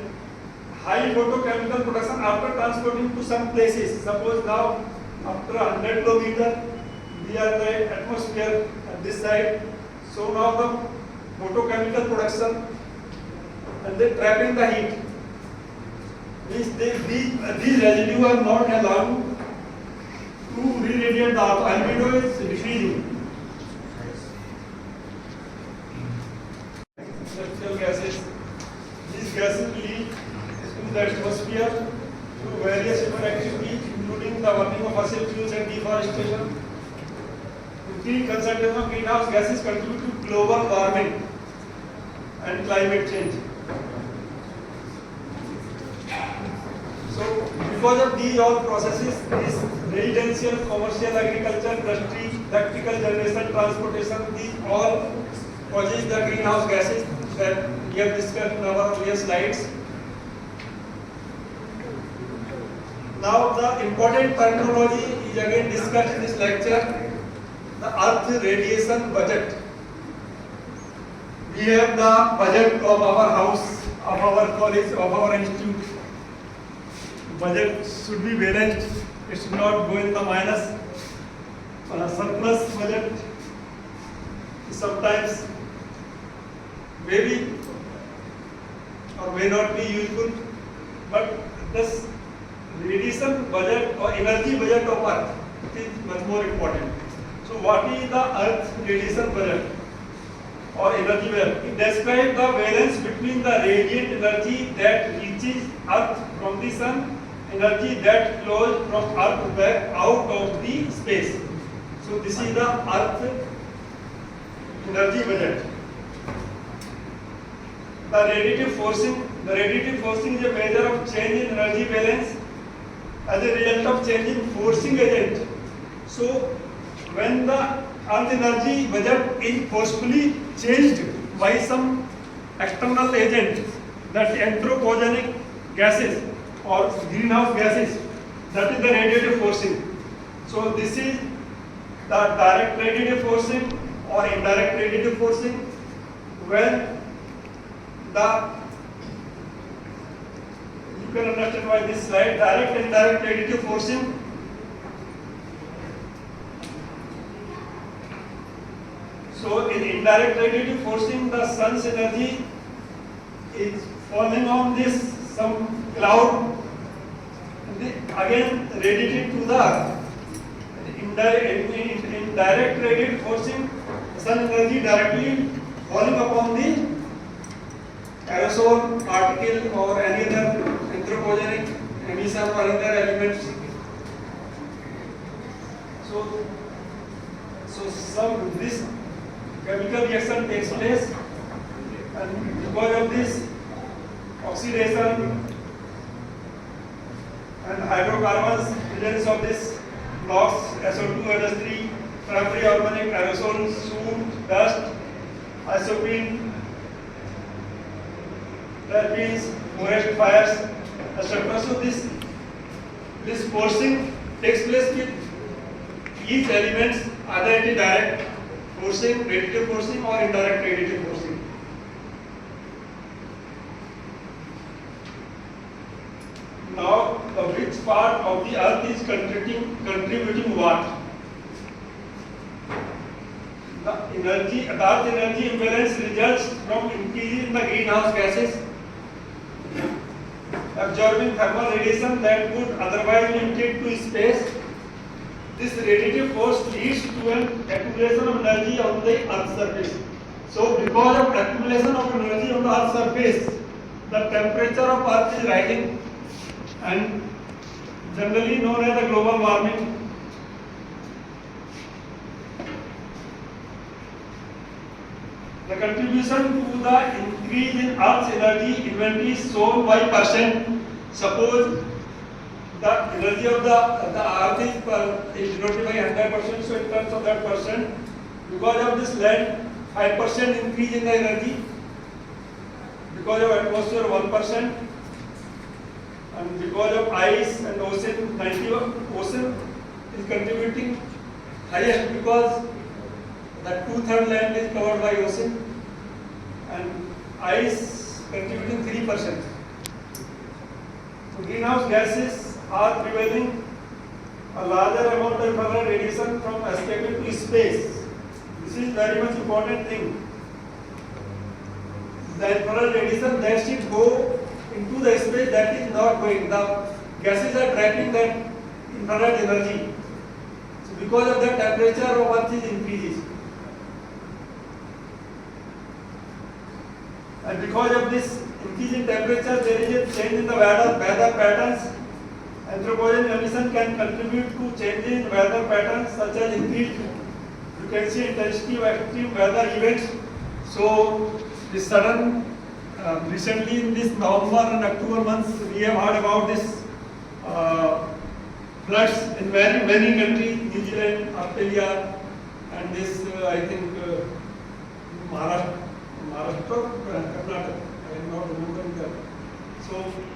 high photochemical production after transporting to some places. Suppose now after 100 kilometers we are in the atmosphere at this side. So now the photochemical production and they trap in the heat. Means these residue are not allowed to re-radiate the earth. Albedo is decreasing. Industrial gases. These gases leak in the atmosphere through various human activities, including the burning of fossil fuels and deforestation. Increasing concentration of greenhouse gases contribute to global warming and climate change. So, because of these all processes, this residential, commercial, agriculture, industry, electrical generation, transportation, these all causes the greenhouse gases that we have discussed in our earlier slides. Now, the important terminology is again discussed in this lecture. The Earth radiation budget. We have the budget of our house, of our college, of our institute. Budget should be balanced. It should not go in the minus. Surplus budget is sometimes maybe or may not be useful, but this radiation budget or energy budget of Earth is much more important. So what is the Earth radiation budget or energy budget? It describes the balance between the radiant energy that reaches Earth from the Sun, energy that flows from Earth back out of the space. So this is the Earth energy budget. The radiative forcing is a measure of change in energy balance as a result of change in forcing agent. So when the Earth energy budget is forcefully changed by some external agent, that anthropogenic gases or greenhouse gases, that is the radiative forcing. So this is the direct radiative forcing or indirect radiative forcing. When you can understand by this slide, direct and indirect radiative forcing. So in indirect radiative forcing, the sun's energy is falling on this some cloud, again radiated to the earth. In direct radiative forcing, sun energy directly falling upon the aerosol particle or any other anthropogenic emission or other elements. So some this chemical reaction takes place, and because of this oxidation and hydrocarbons, presence of this blocks SO2, NH3, primary organic aerosol, soot, dust, isoprene, terpenes, forest fires, etc. So this forcing takes place with each elements, either it is direct forcing, radiative forcing, or indirect radiative forcing. Now, which part of the earth is contributing what? The earth energy imbalance results from increase in the greenhouse gases, absorbing thermal radiation that would otherwise be emitted to space. This radiative force leads to an accumulation of energy on the earth's surface. So because of accumulation of energy on the earth's surface, the temperature of earth is rising, and generally known as the global warming. The contribution to the increase in Earth's energy inventory is shown by percent. Suppose the energy of the Earth is denoted by 100%, so in terms of that percent, because of this land, 5% increase in the energy, because of atmosphere 1%, and because of ice and ocean, ocean is contributing highest because the 2/3 land is covered by ocean, and ice contributing 3%. So greenhouse gases are prevailing a larger amount of infrared radiation from escaping to space. This is very much important thing. the infrared radiation that should go into the space that is not going. The gases are trapping that infrared energy. So because of that, temperature of Earth is increases. And because of this increase in temperature, there is a change in the weather patterns. Anthropogenic emission can contribute to changes in weather patterns such as increased frequency, intensity of extreme weather events. So, this sudden, recently in this November and October months, we have heard about this floods in many countries, New Zealand, Australia, and this, I think, Maharashtra, Karnataka, I am not remembering that. So,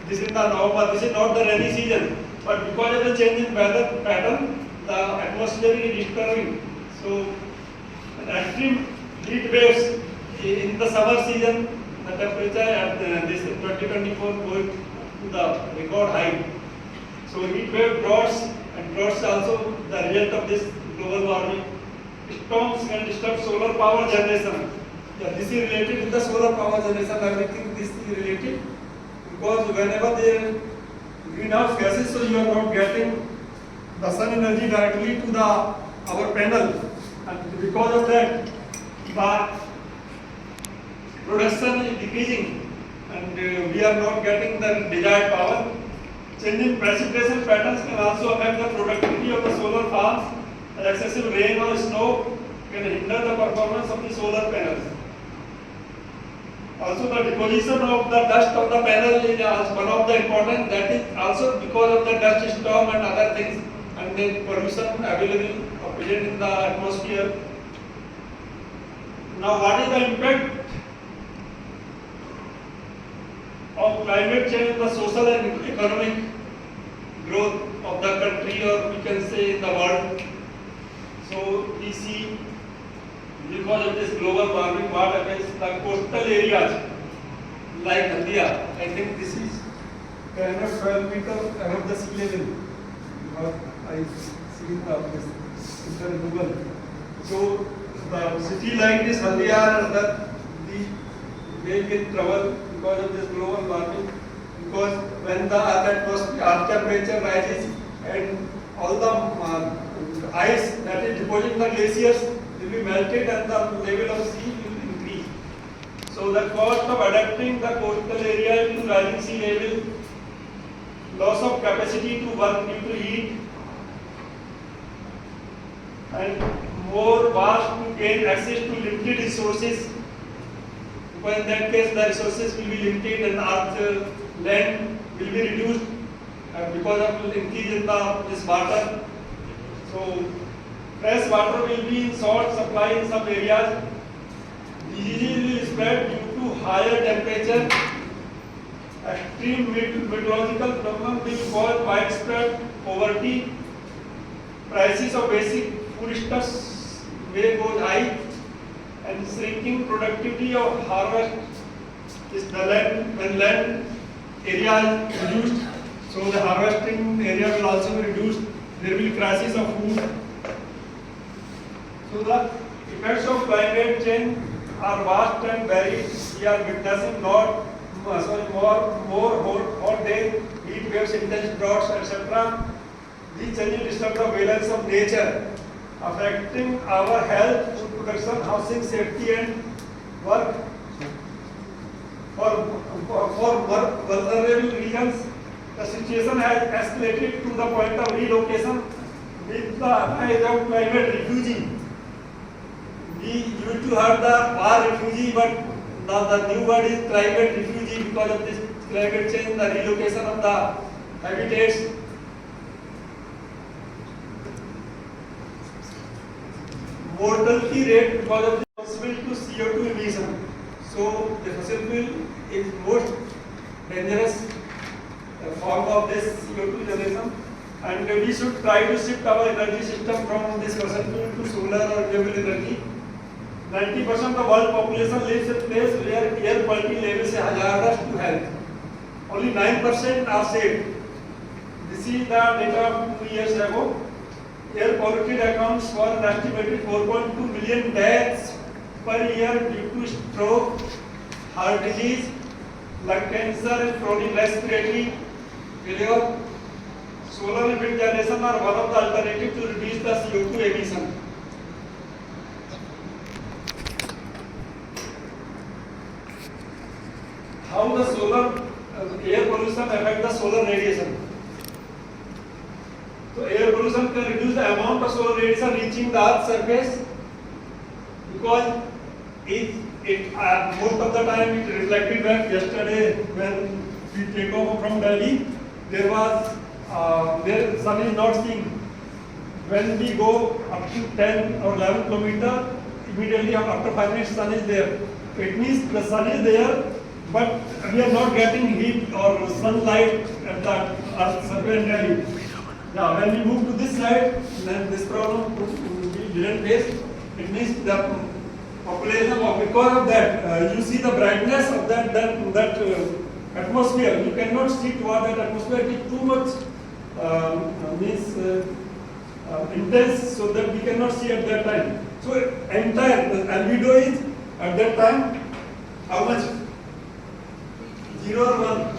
this is the November, this is not the rainy season, but because of the change in weather pattern, the atmosphere is disturbing. So, extreme heat waves in the summer season, the temperature at this 2024 going to the record high. So heat wave droughts and droughts also the result of this global warming. Storms can disturb solar power generation. Yeah, this is related to the solar power generation. Everything this is related because whenever there are greenhouse gases, so you are not getting the sun energy directly to the our panel. And because of that, the production is decreasing and we are not getting the desired power. Changing precipitation patterns can also affect the productivity of the solar farms. Excessive rain or snow can hinder the performance of the solar panels. Also, the deposition of the dust of the panel is one of the important, that is also because of the dust storm and other things, and the pollution available or present in the atmosphere. Now, what is the impact of climate change in the social and economic growth of the country, or we can say in the world? So, we see because of this global warming, what happens, the coastal areas like Haldia, I think this is 10 or 12 meters above the sea level. I see this in Google. So, the city like this Haldia and that may be in trouble because of this global warming, because when the earth temperature rises and all the ice that is depositing the glaciers will be melted and the level of sea will increase. So the cost of adapting the coastal area to rising sea level, loss of capacity to work due to heat, and more vast to gain access to limited resources. Because in that case the resources will be limited and earth land will be reduced because of increase in this water. So fresh water will be in short supply in some areas. Diseases will spread due to higher temperature. Extreme meteorological problems will cause widespread poverty. Prices of basic foodstuffs may go high, and shrinking productivity of harvest is the land, when land area is reduced, so the harvesting area will also be reduced. There will be crisis of food. So the effects of climate change are vast and varied. We are witnessing more hot days, heat waves, intense droughts, etc. These changes disturb the balance of nature, affecting our health, food production, housing, safety, and work. For vulnerable regions, the situation has escalated to the point of relocation with the rise of climate refugee. We used to have the war refugee, but now the new word is climate refugee because of this climate change, the relocation of the habitats. Mortality rate because of the possible to CO2 emission. So the fossil fuel is most dangerous form of this CO2 generation, and we should try to shift our energy system from this fossil fuel to solar or renewable energy. 90% of the world population lives in place where air quality levels are hazardous to health. Only 9% are safe. This is the data of 2 years ago. Air polluted accounts for an estimated 4.2 million deaths per year due to stroke, heart disease, lung cancer, and chronic respiratory failure. Solar and wind generation are one of the alternatives to reduce the CO2 emission. How the solar air pollution affect the solar radiation? So air pollution can reduce the amount of solar radiation reaching the Earth's surface because most of the time it reflected back. Yesterday when we take off from Delhi, there was the sun is not seen. When we go up to 10 or 11 kilometer, immediately after 5 minutes sun is there. It means the sun is there, but we are not getting heat or sunlight at the Earth's surface in Delhi. Now, when we move to this side, then this problem we didn't face. It means the population, because of that, you see the brightness of that atmosphere. You cannot see toward that atmosphere. It is too much intense, so that we cannot see at that time. So entire albedo is at that time how much? 0 or 1?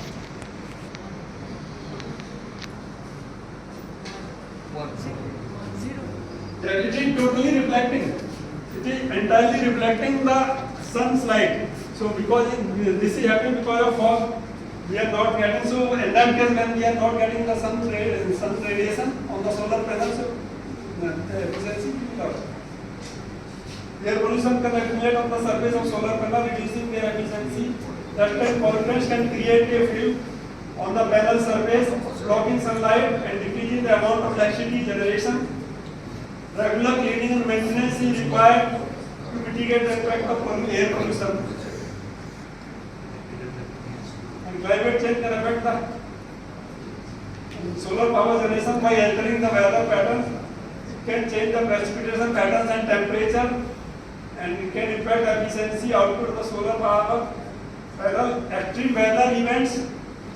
It is totally reflecting. It is entirely reflecting the sun's light. So because this is happening because of fog, we are not getting. So in that case, when we are not getting the sun radiation on the solar panels, so the efficiency will loss. Air pollution can accumulate on the surface of solar panel, reducing their efficiency. That time pollutants can create a film on the panel surface, blocking sunlight and decreasing the amount of electricity generation. Regular cleaning and maintenance is required to mitigate the effect of air pollution. And climate change can affect the solar power generation by altering the weather patterns. It can change the precipitation patterns and temperature, and it can impact efficiency output of the solar power panel. Extreme weather events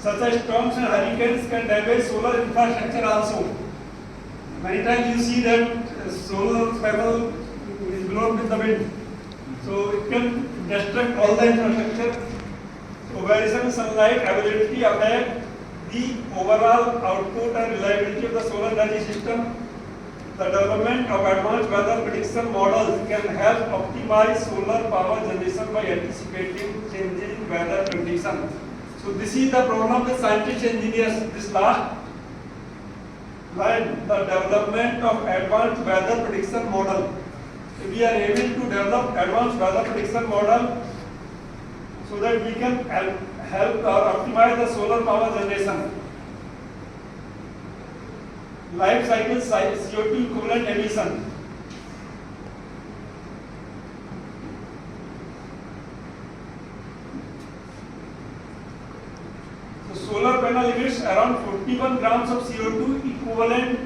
such as storms and hurricanes can damage solar infrastructure also. Many times you see that solar panel is blown with the wind, so it can destruct all the infrastructure. So variation sunlight availability affect the overall output and reliability of the solar energy system. The development of advanced weather prediction models can help optimize solar power generation by anticipating changing weather conditions. So this is the problem with scientists engineers. This last line, the development of advanced weather prediction model. If we are able to develop advanced weather prediction model so that we can help or optimize the solar power generation. Life cycle CO2 equivalent emission. So solar panel emits around 41 grams of CO2 equivalent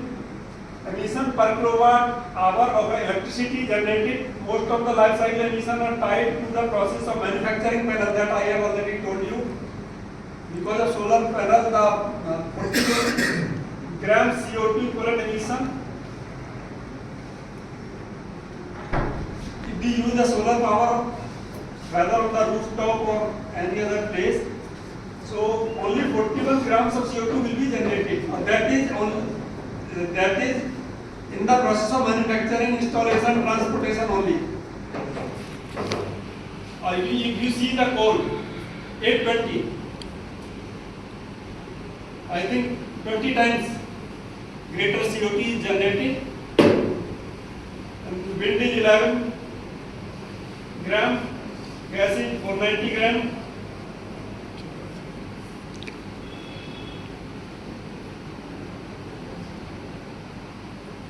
emission per kilowatt hour of electricity generated. Most of the life cycle emissions are tied to the process of manufacturing panel that I have already told you. Because of solar panel, the 41 grams CO2 equivalent emission. If we use the solar power, whether on the rooftop or any other place, so only 41 grams of CO2 will be generated. That is in the process of manufacturing, installation, transportation only. If you see the coal, 820, I think 20 times greater CO2 is generated, and wind is 11 gram, gas is 490 gram.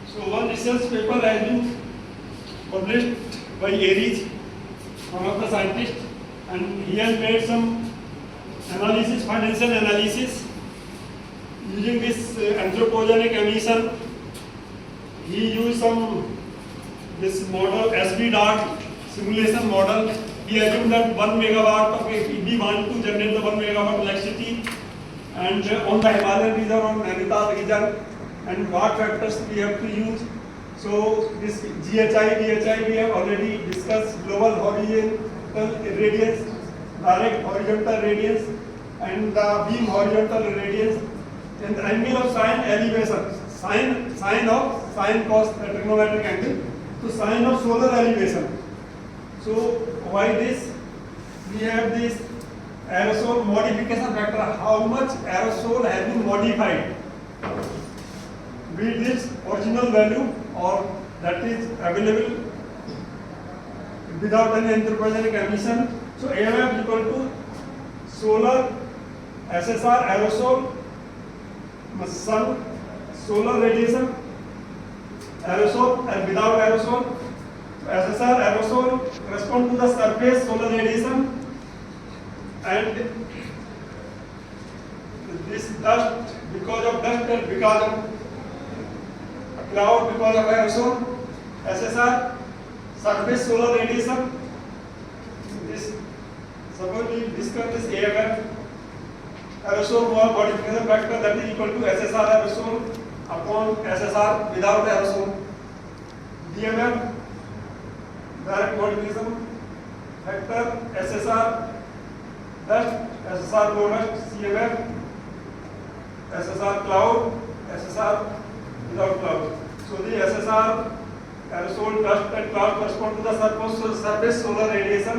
So one research paper has been published by Aries, one of the scientists, and he has made some analysis, financial analysis using this anthropogenic emission. He used this model, SB dot simulation model. He assumed that 1 megawatt of if we want to generate the 1 megawatt electricity, and on the Himalayan region, on Nainital region, and what factors we have to use. So this DHI we have already discussed, global horizontal irradiance, direct horizontal radiance and the beam horizontal radiance, and the angle of sine elevation, sine cos the trigonometric angle, so sine of solar elevation. So why this? We have this aerosol modification factor, how much aerosol has been modified, be it its original value or that is available without any anthropogenic emission. So AMF equal to solar SSR aerosol sun solar radiation aerosol and without aerosol. SSR aerosol correspond to the surface solar radiation, and this dust because of dust and because of cloud because of aerosol. SSR surface solar radiation. This suppose we discuss this AMF aerosol modification factor, that is equal to SSR aerosol upon SSR without aerosol. DMF direct modification factor SSR dust, SSR low dust, CMF SSR cloud, SSR without cloud. So the SSR aerosol dust and cloud correspond to the surface solar radiation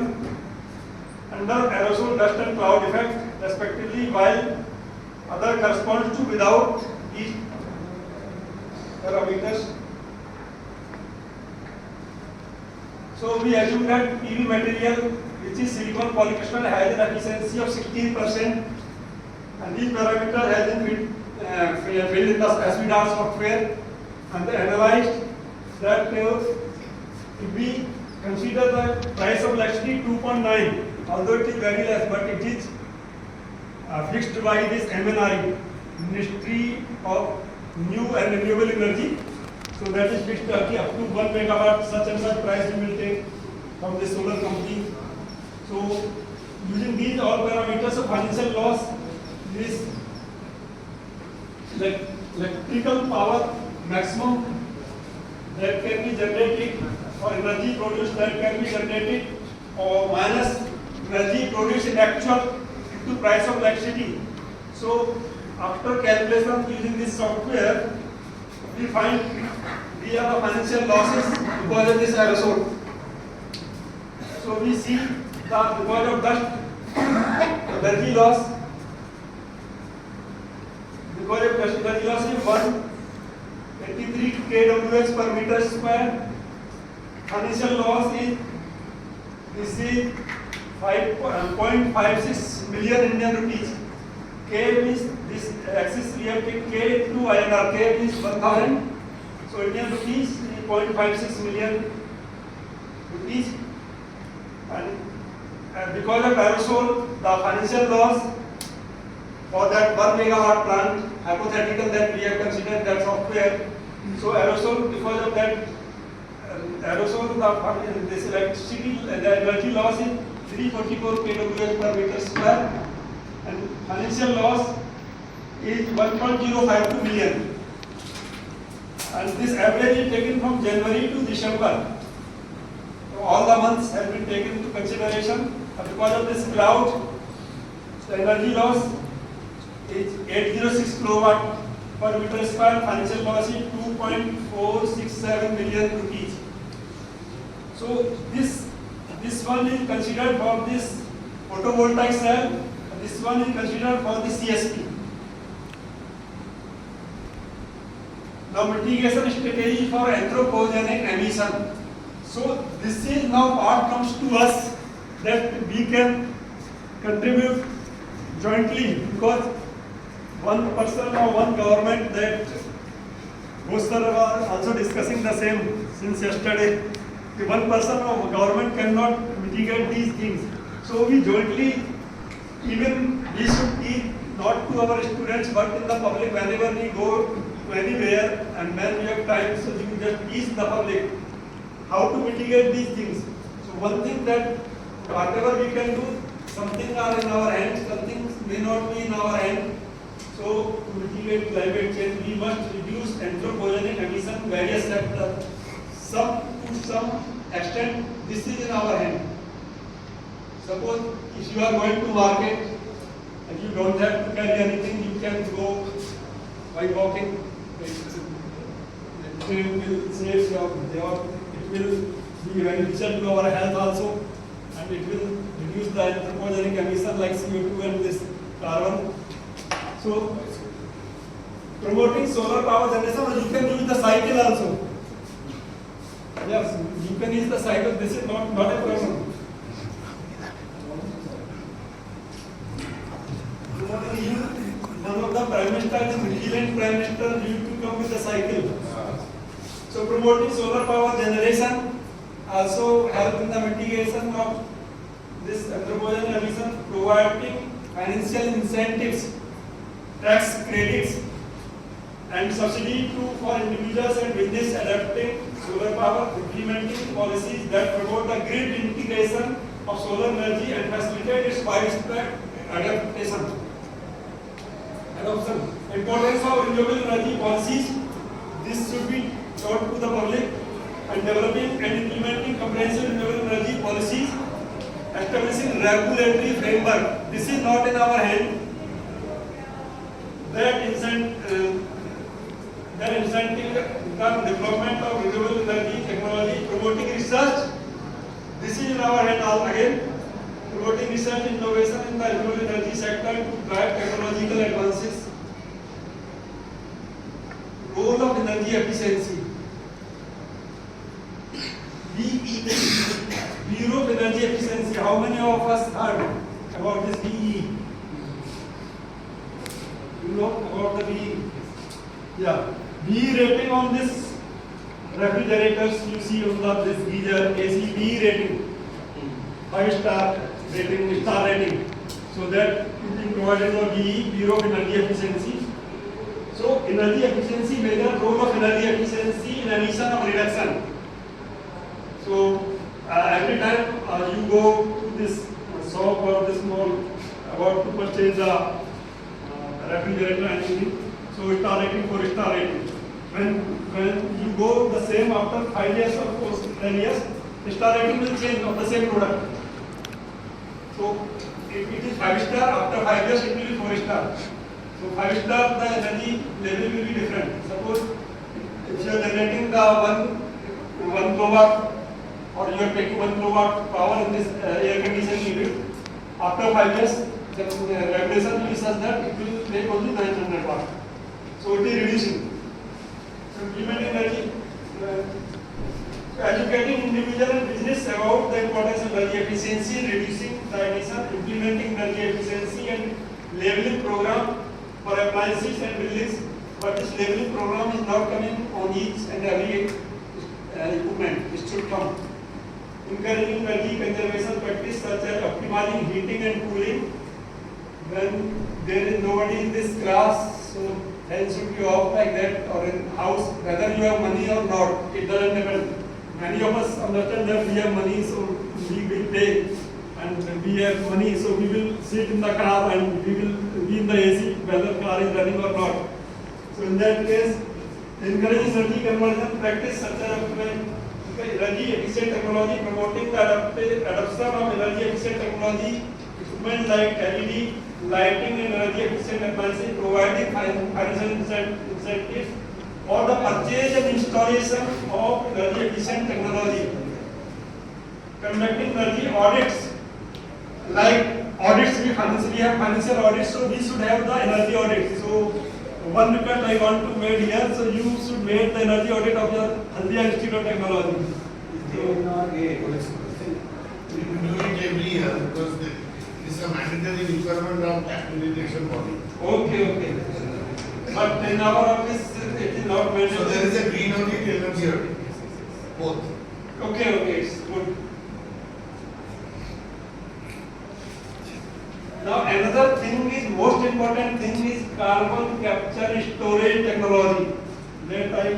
under aerosol dust and cloud effect respectively, while other corresponds to without these parameters. So we assume that PV material which is silicon polycrystal has an efficiency of 16%, and these parameters has been filled in the SVDAR software, and they analyzed that if we consider the price of electricity 2.9, although it is very less, but it is fixed by this MNI, Ministry of New and Renewable Energy. So that is fixed up to 1 megawatt, such and such price we will take from the solar company. So using these all parameters of financial loss, this electrical power maximum that can be generated or energy produced that can be generated or minus energy produced in actual into price of electricity. So after calculation using this software, we find these are the financial losses because of this aerosol. So we see that because of dust, energy loss, because of dust, energy loss is 183 kWh per meter square. Financial loss is, this is 5.56 million Indian rupees. K means this axis we have taken K to INR. K means 1000. So Indian rupees 0.56 million rupees. And because of aerosol, the financial loss for that 1 megawatt plant, hypothetical that we have considered that software. So aerosol, because of that aerosol, this electricity, the energy loss is 344 kWh per meter square, and financial loss is 1.052 million. And this average is taken from January to December. So all the months have been taken into consideration. And because of this cloud, the energy loss is 806 kilowatt per meter square. Financial loss is 2.467 million rupees. So this one is considered for this photovoltaic cell. This one is considered for the CSP. Now mitigation strategy for anthropogenic emission. So this is now part comes to us that we can contribute jointly, because one person or one government, that both sir are also discussing the same since yesterday. The one person or government cannot mitigate these things. So we jointly, even we should teach not to our students but in the public whenever we go to anywhere, and when we have time, so we just teach the public how to mitigate these things. So one thing that whatever we can do, some things are in our hands, some things may not be in our hand. So to mitigate climate change, we must reduce anthropogenic emission various sectors. To some extent, this is in our hand. Suppose if you are going to market and you don't have to carry anything, you can go by walking. It will save it will be beneficial to our health also, and it will reduce the anthropogenic emission like CO2 and this carbon. So, promoting solar power generation, you can use the cycle also. Yes, you can use the cycle. This is not a problem. One of the prime minister, the vigilant prime minister, used to come with the cycle. So promoting solar power generation also help in the mitigation of this anthropogenic emission, providing financial incentives, tax credits, and subsidy for individuals and business adapting solar power, implementing policies that promote the grid integration of solar energy and facilitate its widespread adoption. Importance of renewable energy policies. This should be taught to the public, and developing and implementing comprehensive renewable energy policies, establishing regulatory framework. This is not in our hand. That incentive the development of renewable energy technology, promoting research. This is in our hand again. Promoting research and innovation in the renewable energy sector to drive technological advances. Role of energy efficiency. BE, Bureau of Energy Efficiency. How many of us heard about this BE? You know about the BE? Yeah. BE rating on this refrigerators you see on this geyser, AC BE rating. 5-star rating, star rating. So that is being provided by BE, Bureau of Energy Efficiency. So energy efficiency, major role of energy efficiency in emission of reduction. So every time you go to this shop or this mall about to purchase a refrigerator and anything, so star rating, 4-star rating. When you go the same after 5 years or 10 years, the star rating will change of the same product. So if it is 5-star, after 5 years it will be 4-star. So 5-star, the energy level will be different. Suppose if you are generating the 1 kilowatt, or you are taking 1 kilowatt power in this air conditioning unit, after 5 years, the regulation will be such that it will make only 900 watt. So it is reducing. So implementing energy, educating individual and business about the importance of energy efficiency, reducing the emission, implementing energy efficiency and labeling program for appliances and buildings. But this labeling program is not coming on each and every equipment. It should come. Encouraging energy conservation practice such as optimizing heating and cooling. When there is nobody in this class, so fan should be off like that, or in house, whether you have money or not, it doesn't matter. Many of us understand that we have money, so we will pay, and we have money, so we will sit in the car and we will be in the AC, whether car is running or not. So in that case, encouraging energy conversion practice such as energy efficient technology, promoting the adoption of energy efficient technology, equipment like LED, lighting and energy efficient appliances, providing financial incentives for the purchase and installation of energy efficient technology. Conducting energy audits, like audits we have financial audits, so we should have the energy audit. So one request I want to make here, so you should make the energy audit of your Haldia Institute of Technology. We do it every year because it is a mandatory requirement of accreditation body. Okay. But in our office, it is not mandatory. So there is a green audit, energy audit, both. Okay, it's good. Now another thing is, most important thing is carbon capture storage technology that I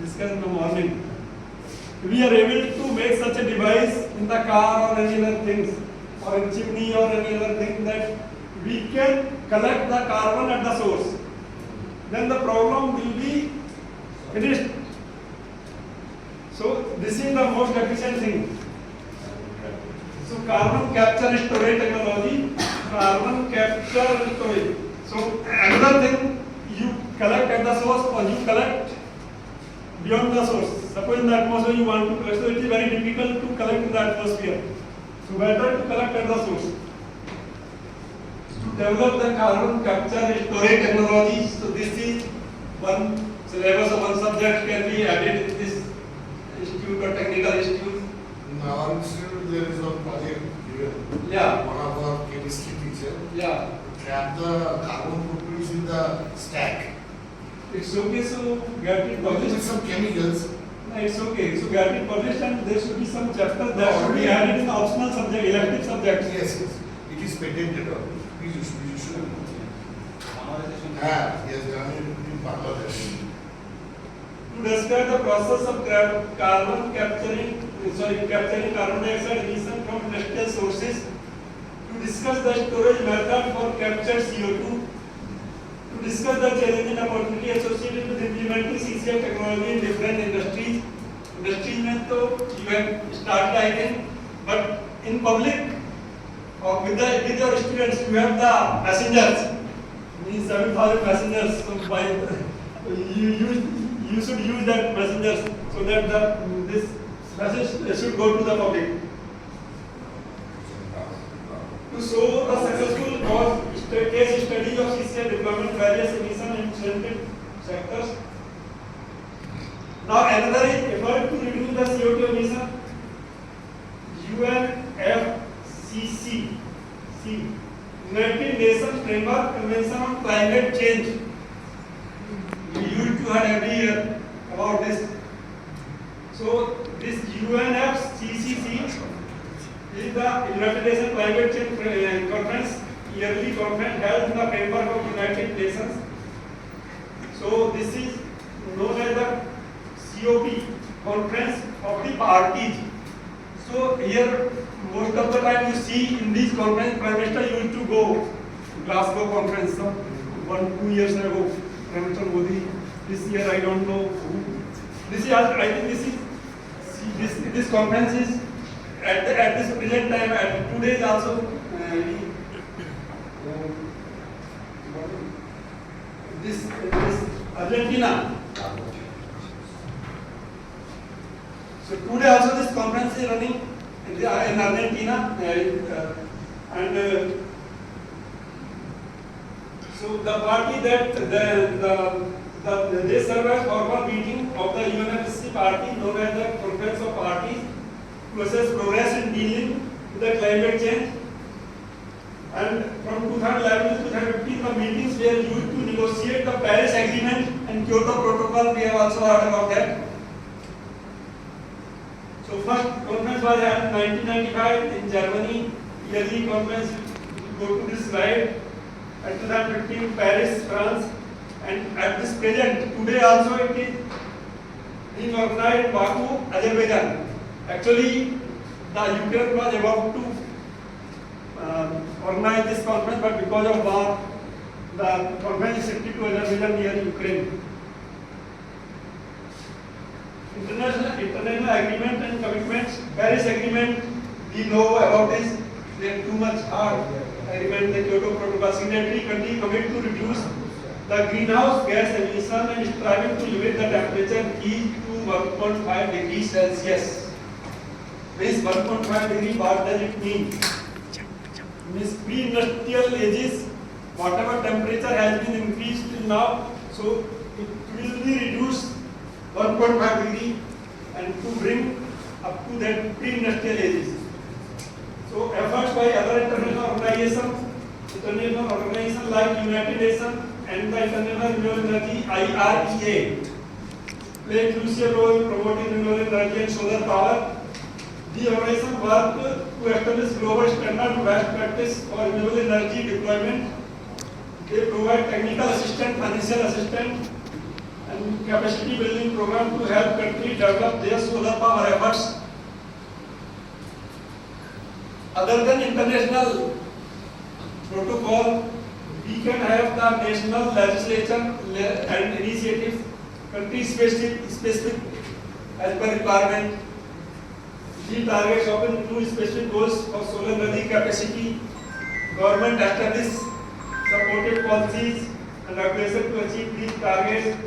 discussed in the morning. We are able to make such a device in the car or any other things, or in chimney or any other thing, that we can collect the carbon at the source. Then the problem will be finished. So this is the most efficient thing. So carbon capture and storage technology, carbon capture and storage. So another thing, you collect at the source or you collect beyond the source. Suppose in the atmosphere you want to collect, so it is very difficult to collect in the atmosphere. So better to collect at the source. To develop the carbon capture and storage technology, so this is one syllabus of one subject can be added in this institute or technical institute. In our institute, there is one project given. Yeah. One of our chemistry teacher Yeah. trap the carbon footprints in the stack. It's okay, so get it With published. some chemicals. No, it's okay. So get it published and there should be some chapters that should be added in the optional subject, elective subjects. Yes, yes. It is patented or you should. He has done it in Bangladesh. To describe the process of carbon capturing carbon dioxide emission from industrial sources, to discuss the storage method for captured CO2, to discuss the challenge and opportunity associated with implementing CCF technology in different industries. Industries में तो you have started I think, but in public or with your students you have the passengers, means 7,000 passengers. So by you should use that passengers so that this message should go to the public. To show the successful case study of CCL deployment various emission and incentive sectors. Now another effort to reduce the CO2 emission, UNFCCC, United Nations Framework Convention on Climate Change. We used to have every year about this. So this UNFCCC is the United Nations Climate Change Conference, yearly conference held in the framework of United Nations. So this is known as the COP, Conference of the Parties. So here most of the time you see in this conference, Prime Minister used to go Glasgow conference 1-2 years ago. Prime Minister Modi. This year I don't know who. This year I think this conference is at this present time at today also this Argentina. So today also this conference is running in Argentina and so the party that they serve as formal meeting of the UNFCCC party known as the Conference of Parties to assess progress in dealing with the climate change. And from 2011 to 2015 the meetings were used to negotiate the Paris Agreement and Kyoto Protocol. We have also heard about that. So first conference was held in 1995 in Germany. Yearly conference, go to this slide. At 2015 Paris, France, and at this present today also it is being organized in Baku, Azerbaijan. Actually, the Ukraine was about to organize this conference, but because of war, the conference is shifted to Azerbaijan near Ukraine. International agreement and commitments. Paris Agreement, we know about this. They are too much hard. Agreement, the Kyoto Protocol signatory country commit to reduce the greenhouse gas emission and striving to limit the temperature increase to 1.5 degrees Celsius. Means 1.5 degree, what does it mean? Means pre-industrial ages, whatever temperature has been increased till now, so it will be reduced 1.5 degree and to bring up to that pre-industrial ages. So efforts by other international organizations like United Nations and the International Renewable Energy IREA play a crucial role in promoting renewable energy and solar power. The organization work to establish global standard and best practice for renewable energy deployment. They provide technical assistance, financial assistance, and capacity building program to help countries develop their solar power efforts. Other than international protocol, we can have the national legislation and initiative, country specific as per requirement. Key targets often include specific goals for solar energy capacity. Government established supported policies and regulations to achieve these targets.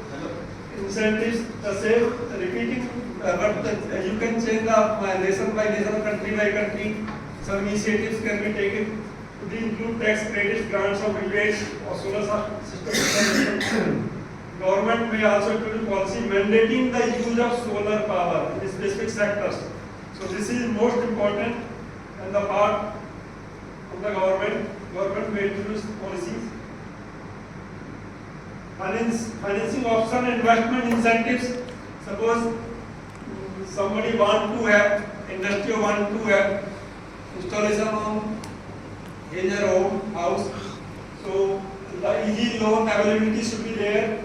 Incentives the same, repeating, but you can change the nation by nation, country by country. Some initiatives can be taken. These include tax credits, grants of rebates or solar system. Government may also introduce policy mandating the use of solar power in specific sectors. So this is most important and the part of the government. Government may introduce policies. Financing option, investment incentives. Suppose somebody want to have, industry want to have installation on in their own house. So the easy loan availability should be there.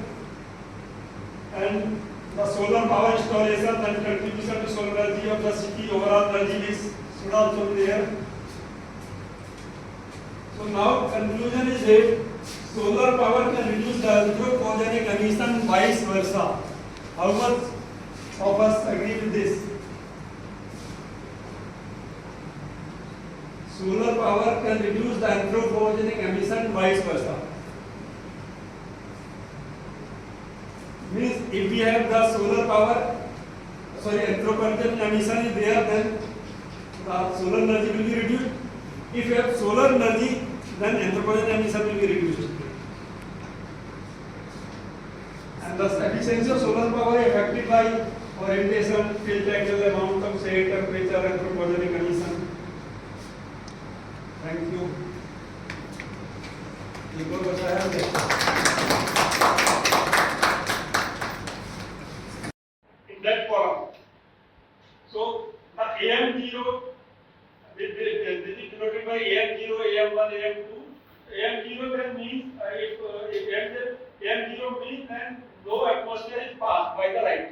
And the solar power installation and contribution to solar energy of the city overall energy mix should also be there. So now conclusion is that solar power can reduce the anthropogenic emission, vice versa. How much of us agree with this? Solar power can reduce the anthropogenic emission, vice versa. Means if we have the solar power, anthropogenic emission is there, then the solar energy will be reduced. If you have solar energy, then anthropogenic emission will be reduced. And the efficiency of solar power is affected by orientation, field angle, amount of shade, temperature, anthropogenic emission. Thank you. एक और बताया हमने. In that column. So the AM0 this is denoted by AM0, AM1, AM2. AM0 then means if AM0 means then no atmosphere is passed by the light.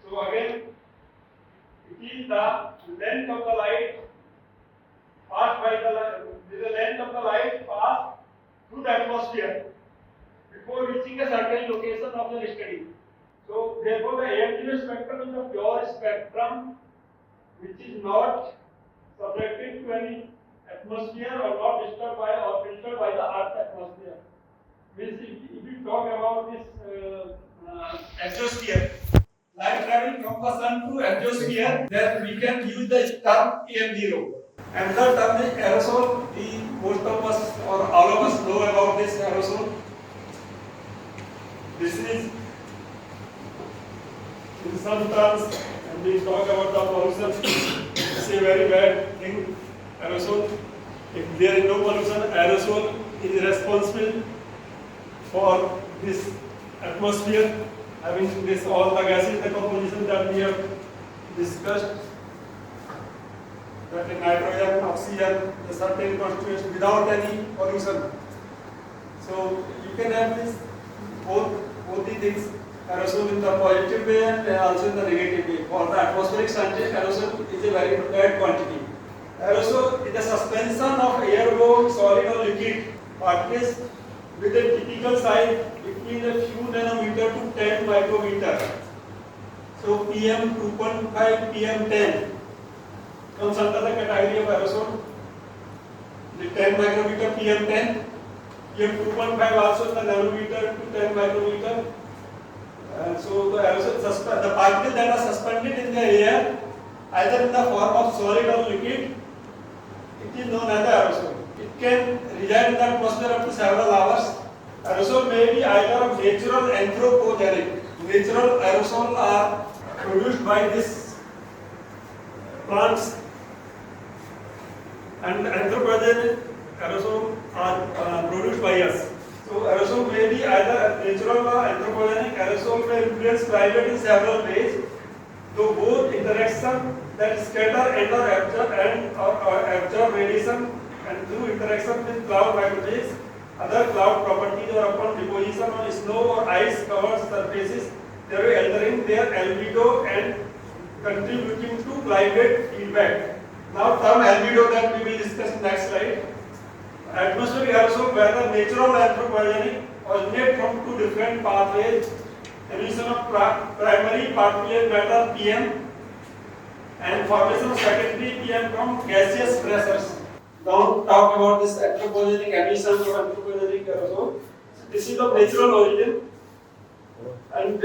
So again, it is the length of the light passed by the length of the light passed through the atmosphere before reaching a certain location of the study. So therefore the AM0 spectrum is a pure spectrum which is not subjected to any atmosphere or not disturbed by or filtered by the Earth's atmosphere. Means if we talk about this atmosphere, light traveling from the sun to atmosphere, then we can use the term AM0. Another term is aerosol. Most of us or all of us know about this aerosol. This is in some terms, and we talk about the pollution. It's a very bad thing. Aerosol. If there is no pollution, aerosol is responsible for this atmosphere, having this all the gases, the composition that we have discussed. That is nitrogen, oxygen, the certain constituents without any pollution. So you can have this both the things, aerosol in the positive way and also in the negative way. For the atmospheric scientist, aerosol is a very bad quantity. Aerosol is the suspension of airborne solid or liquid particles with a typical size between a few nanometer to 10 micrometer. So PM 2.5, PM 10 comes under the category of aerosol. The 10 micrometer PM 10, PM 2.5 also the nanometer to 10 micrometer. And so the aerosol, the particles that are suspended in the air, either in the form of solid or liquid, it is known as the aerosol. It can reside in the atmosphere up to several hours. Aerosol may be either natural or anthropogenic. Natural aerosol are produced by these plants, and anthropogenic aerosol are produced by us. So aerosol may be either natural or anthropogenic. Aerosol may influence climate in several ways, though both interaction, that is scatter and or absorb radiation, and through interaction with cloud microwaves, other cloud properties, or upon deposition on snow or ice covered surfaces, they are altering their albedo and contributing to climate feedback. Now term albedo that we will discuss in next slide. Atmospheric aerosol, whether natural or anthropogenic, originate from two different pathways. Emission of primary particulate matter PM and formation of secondary PM from gaseous pressures. Now talk about this anthropogenic emissions or anthropogenic aerosol. This is of natural origin, and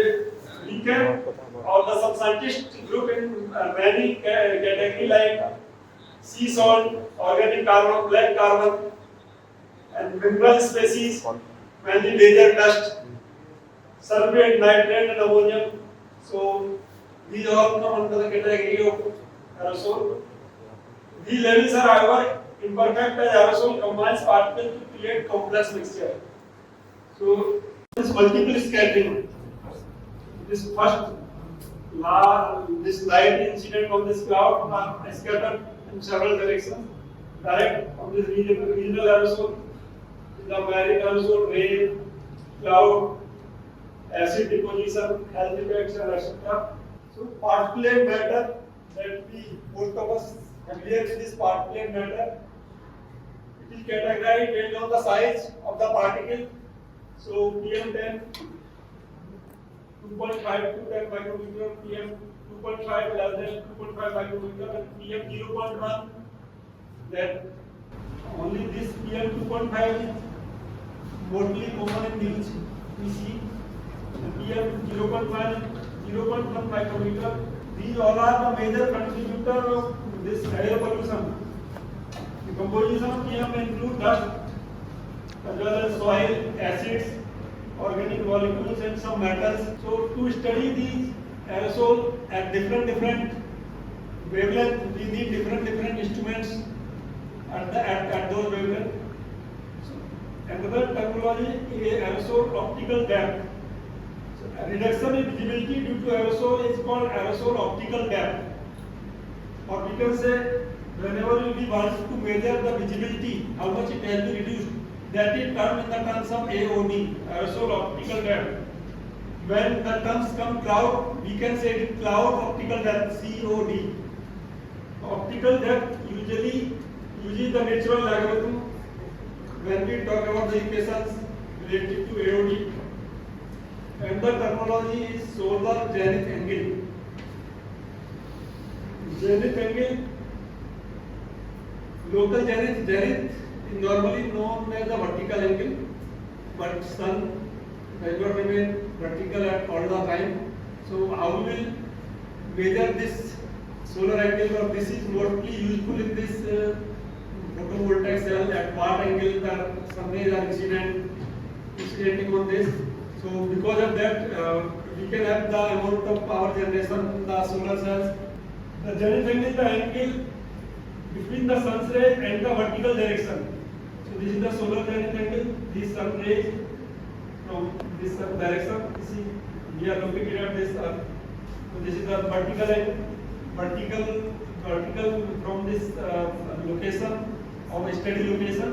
we can, or the some scientists group in many category like sea salt, organic carbon, black carbon, and mineral species, mainly laser dust, sulfate, nitrate, and ammonium. So these all come under the category of aerosol. These levels are, however, imperfect as aerosol combines particles to create complex mixture. So this multiple scattering. This first this light incident on this cloud are scattered in several directions. Direct on this regional aerosol, the marine aerosol, rain, cloud, acid deposition, health effects, and etc. So particulate matter that we most of us familiar with this particulate matter. It is categorized based on the size of the particle. So PM10, 2.5 to 10 micrometer, PM 2.5 less than 2.5 micrometer, and PM 0.1. That only this PM 2.5 is mostly common in news we see. The PM 0.1 micrometer. These all are the major contributor of this air pollution. The composition of PM include dust as well as soil, acids, organic molecules, and some metals. So to study these aerosol at different wavelength, we need different instruments at those wavelength. So another terminology is aerosol optical depth. So a reduction in visibility due to aerosol is called aerosol optical depth. Or we can say whenever we want to measure the visibility, how much it has been reduced, that is termed in the terms of AOD, aerosol optical depth. When the terms come cloud, we can say it cloud optical depth, COD. Optical depth usually uses the natural logarithm when we talk about the equations related to AOD. And the terminology is solar zenith angle. Zenith angle, local zenith is normally known as the vertical angle, but sun does not remain vertical at all the time. So how we will measure this solar angle, or this is mostly useful in this photovoltaic cell at what angle the sun rays are incident on this. So because of that, we can have the amount of power generation in the solar cells. The zenith angle is the angle between the sun's rays and the vertical direction. So this is the solar zenith angle. These sun rays from this direction. You see, we are looking at this earth. So this is the vertical from this location of a steady location.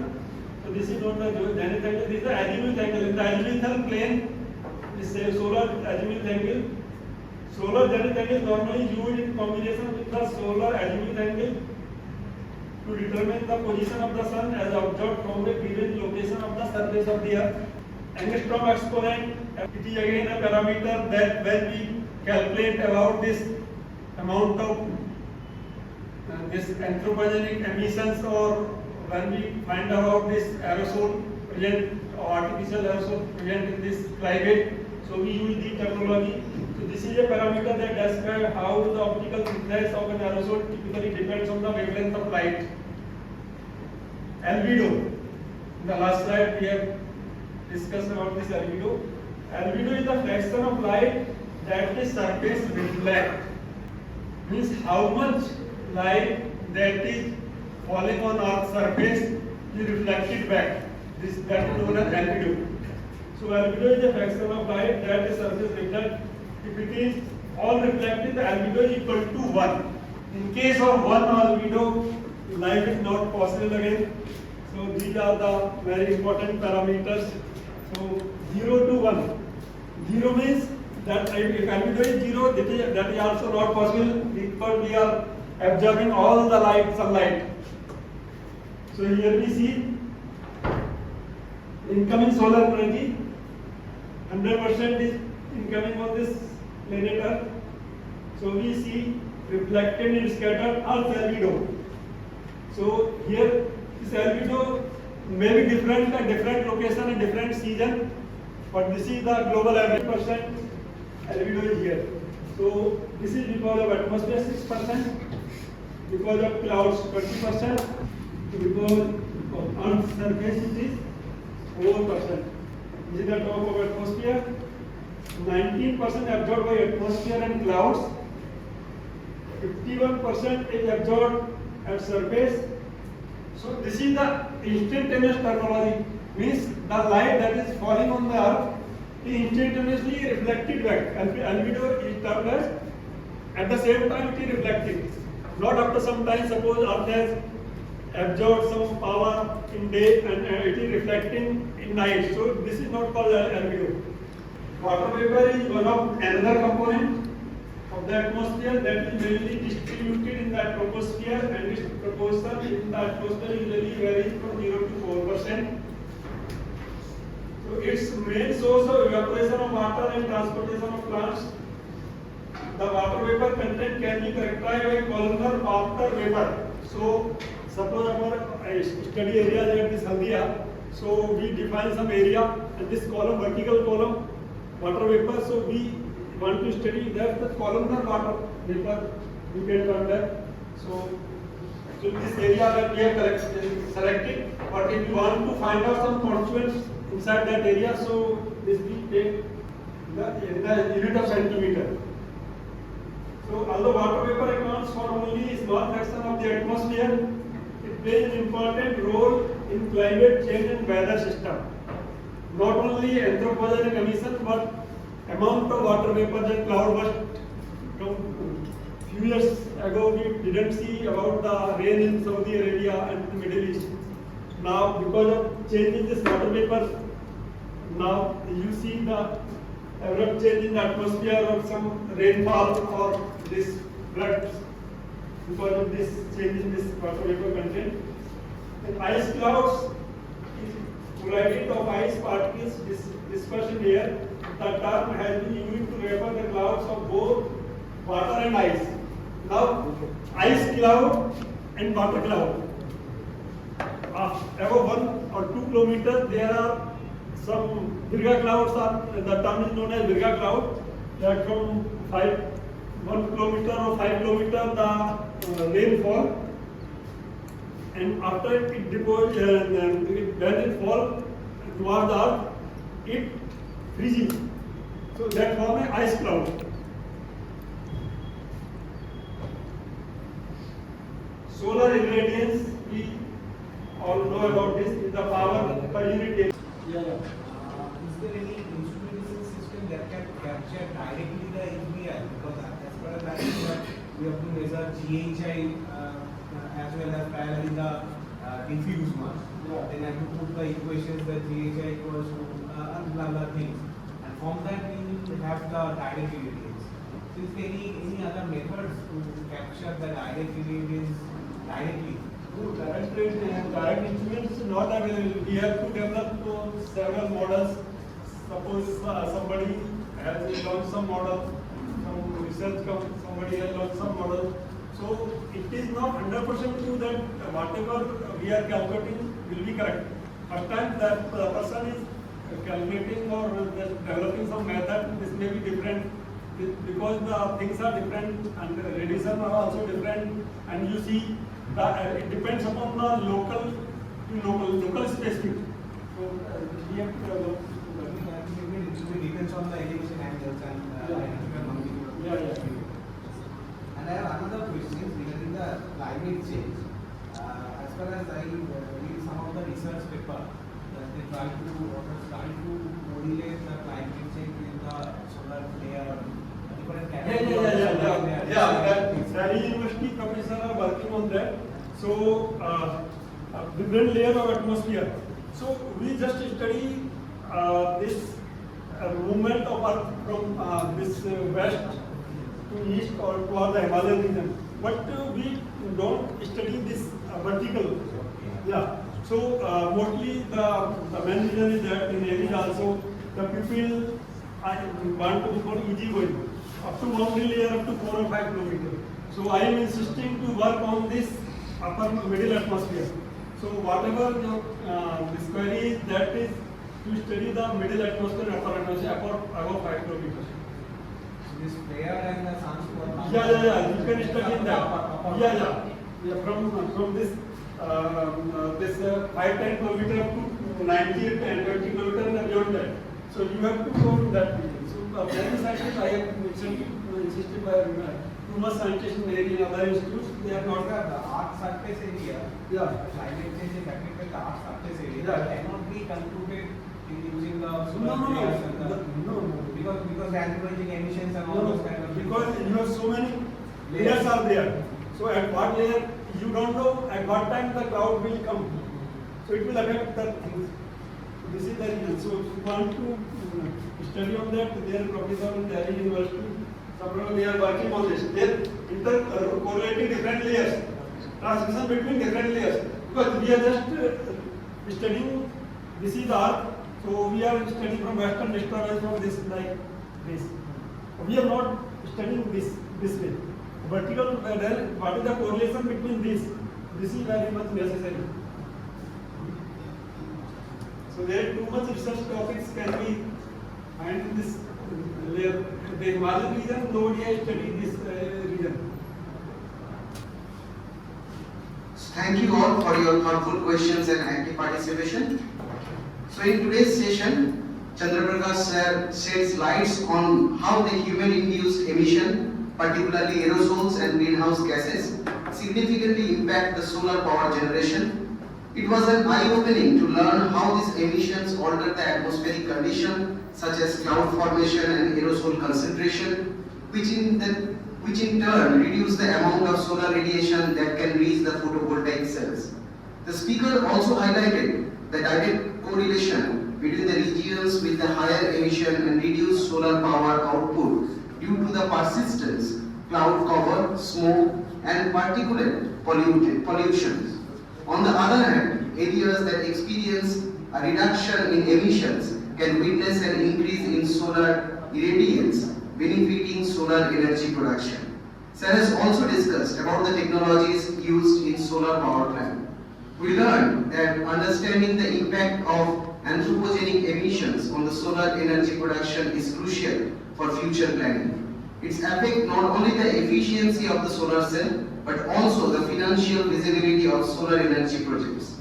So this is known as zenith angle. This is the azimuth angle. In the azimuthal plane, this is solar azimuth angle. Solar zenith angle is normally used in combination with the solar azimuth angle to determine the position of the sun as observed from a given location of the surface of the earth. Angstrom exponent, it is again a parameter that when we calculate about this amount of this anthropogenic emissions, or when we find about this aerosol present or artificial aerosol present in this climate, so we use the terminology. So this is a parameter that describes how the optical thickness of an aerosol typically depends on the wavelength of light. Albedo. In the last slide we have discussed about this albedo. Albedo is the fraction of light that the surface reflects. Means how much light that is falling on Earth's surface is reflected back. That is known as albedo. So albedo is a fraction of light that the surface reflects. If it is all reflected, the albedo is equal to 1. In case of 1 albedo, life is not possible again. So these are the very important parameters. So 0 to 1. 0 means that if albedo is 0, that is also not possible because we are absorbing all the light, sunlight. So here we see incoming solar energy, 100% is incoming on this planet Earth. So we see reflected and scattered Earth's albedo. So here this albedo may be different at different location and different season, but this is the global average percent albedo is here. So this is because of atmosphere 6%, because of clouds 20%, because of Earth's surface it is 4%. This is the top of atmosphere. 19% absorbed by atmosphere and clouds. 51% is absorbed at surface. So this is the instantaneous terminology. Means the light that is falling on the earth is instantaneously reflected back. Albedo is termed as, at the same time it is reflected. Not after some time, suppose earth has absorbed some power in day and it is reflecting in night. So this is not called albedo. Water vapor is one of another component of the atmosphere that is mainly distributed in the troposphere, and its proportion in the atmosphere usually varies from 0 to 4%. So its main source of evaporation of water and transportation of plants. The water vapor content can be characterized by columnar water vapor. So suppose our study area is at this Haldia, so we define some area and this column, vertical column, water vapor, so we want to study that the columnar water vapor we can term that. So this area that we have selected, but if you want to find out some constituents inside that area, so this we take the unit of centimeter. So although water vapor accounts for only a small fraction of the atmosphere, it plays an important role in climate change and weather system. Not only anthropogenic emission, but amount of water vapor and cloud burst. Few years ago we didn't see about the rain in Saudi Arabia and the Middle East. Now because of change in this water vapor, now you see the abrupt change in the atmosphere or some rainfall or this floods because of this change in this water vapor content. And ice clouds is plurality of ice particles dispersed in air. The term has been used to refer the clouds of both water and ice. Now, ice cloud and water cloud. Above 1 or 2 kilometers, there are some virga clouds. The term is known as virga cloud. That from 1 kilometer or 5 kilometer, the rainfall. And after it deposits, when it falls towards the earth, it freezes. So that forms an ice cloud. Solar irradiance, we all know about this, is the power per unit. Is there any instrumentation system that can capture directly the AQI? Because as far as I know, we have to measure GHI as well as parallel the diffuse mass. Then I have to put the equations that GHI equals to blah blah things. And from that we will have the direct irradiance. So is there any other methods to capture the direct irradiance directly? Direct instruments is not available. We have to develop several models. Suppose somebody has launched some model, some research company, somebody has launched some model. So it is not 100% true that whatever we are calculating will be correct. First time that the person is calculating or developing some method, this may be different because the things are different and the radiation are also different, and you see it depends upon the local specific. So we have to develop. It depends on the elevation angles and And I have another question regarding the climate change. As far as I read some of the research paper, that they try to correlate the climate change with the solar flare, different categories. Delhi University professors are working on that. So different layer of atmosphere. So we just study this movement of Earth from this west to east or toward the Himalayan region. But we don't study this vertical. Yeah. So mostly the main reason is that in areas also the people want to be more easy going up to mountain layer up to 4 or 5 kilometers. So So I am insisting to work on this upper middle atmosphere. So whatever this query is, that is to study the middle atmosphere, upper atmosphere, above 5 kilometers. This player and the transport. Yeah. You can study in that. Yeah. From this 5-10 kilometer to 90 and 20 kilometer and beyond that. So you have to go to that region. So many scientists I have insisted by too much scientists in other institutes. They are not The arc surface area. Yeah. Climate change is affected the arc surface area. Yeah. Cannot be concluded using the No. because the anthropogenic emissions and all those kind of things. Because you have so many layers are there. So at what layer you don't know at what time the cloud will come. So it will affect the things. This is the reason. So if you want to study on that, they are professor in Delhi University. Some they are working on this. They are correlating different layers. Transmission between different layers. Because we are just studying, this is the arc. So we are studying from western disturbance from this like this. We are not studying this way. Vertical, what is the correlation between this? This is very much necessary. So there are too much research topics can be and in this layer. The Himalayan region, nobody has studied this region. Thank you all for your thoughtful questions and active participation. So in today's session, Chandraprakash sir sheds lights on how the human-induced emission, particularly aerosols and greenhouse gases, significantly impact the solar power generation. It was an eye-opening to learn how these emissions alter the atmospheric condition, such as cloud formation and aerosol concentration, which in turn reduce the amount of solar radiation that can reach the photovoltaic cells. The speaker also highlighted the direct correlation between the regions with the higher emission and reduced solar power output due to the persistence, cloud cover, smoke, and particulate pollutions. On the other hand, areas that experience a reduction in emissions can witness an increase in solar irradiance, benefiting solar energy production. Sir has also discussed about the technologies used in solar power plant. We learned that understanding the impact of anthropogenic emissions on the solar energy production is crucial for future planning. Its affect not only the efficiency of the solar cell, but also the financial visibility of solar energy projects.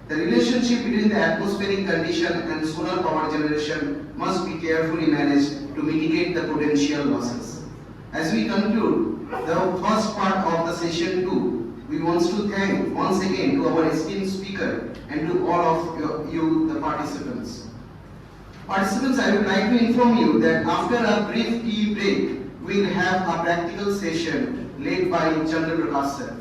The relationship between the atmospheric condition and solar power generation must be carefully managed to mitigate the potential losses. As we conclude the first part of the session 2, we want to thank once again to our esteemed speaker and to all of you, the participants. Participants, I would like to inform you that after a brief tea break, we will have a practical session led by Chandraprakash sir.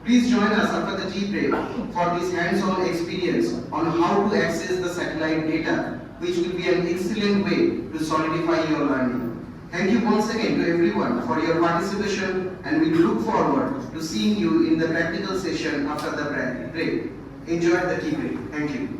Please join us after the tea break for this hands-on experience on how to access the satellite data, which will be an excellent way to solidify your learning. Thank you once again to everyone for your participation, and we look forward to seeing you in the practical session after the break. Enjoy the tea break. Thank you.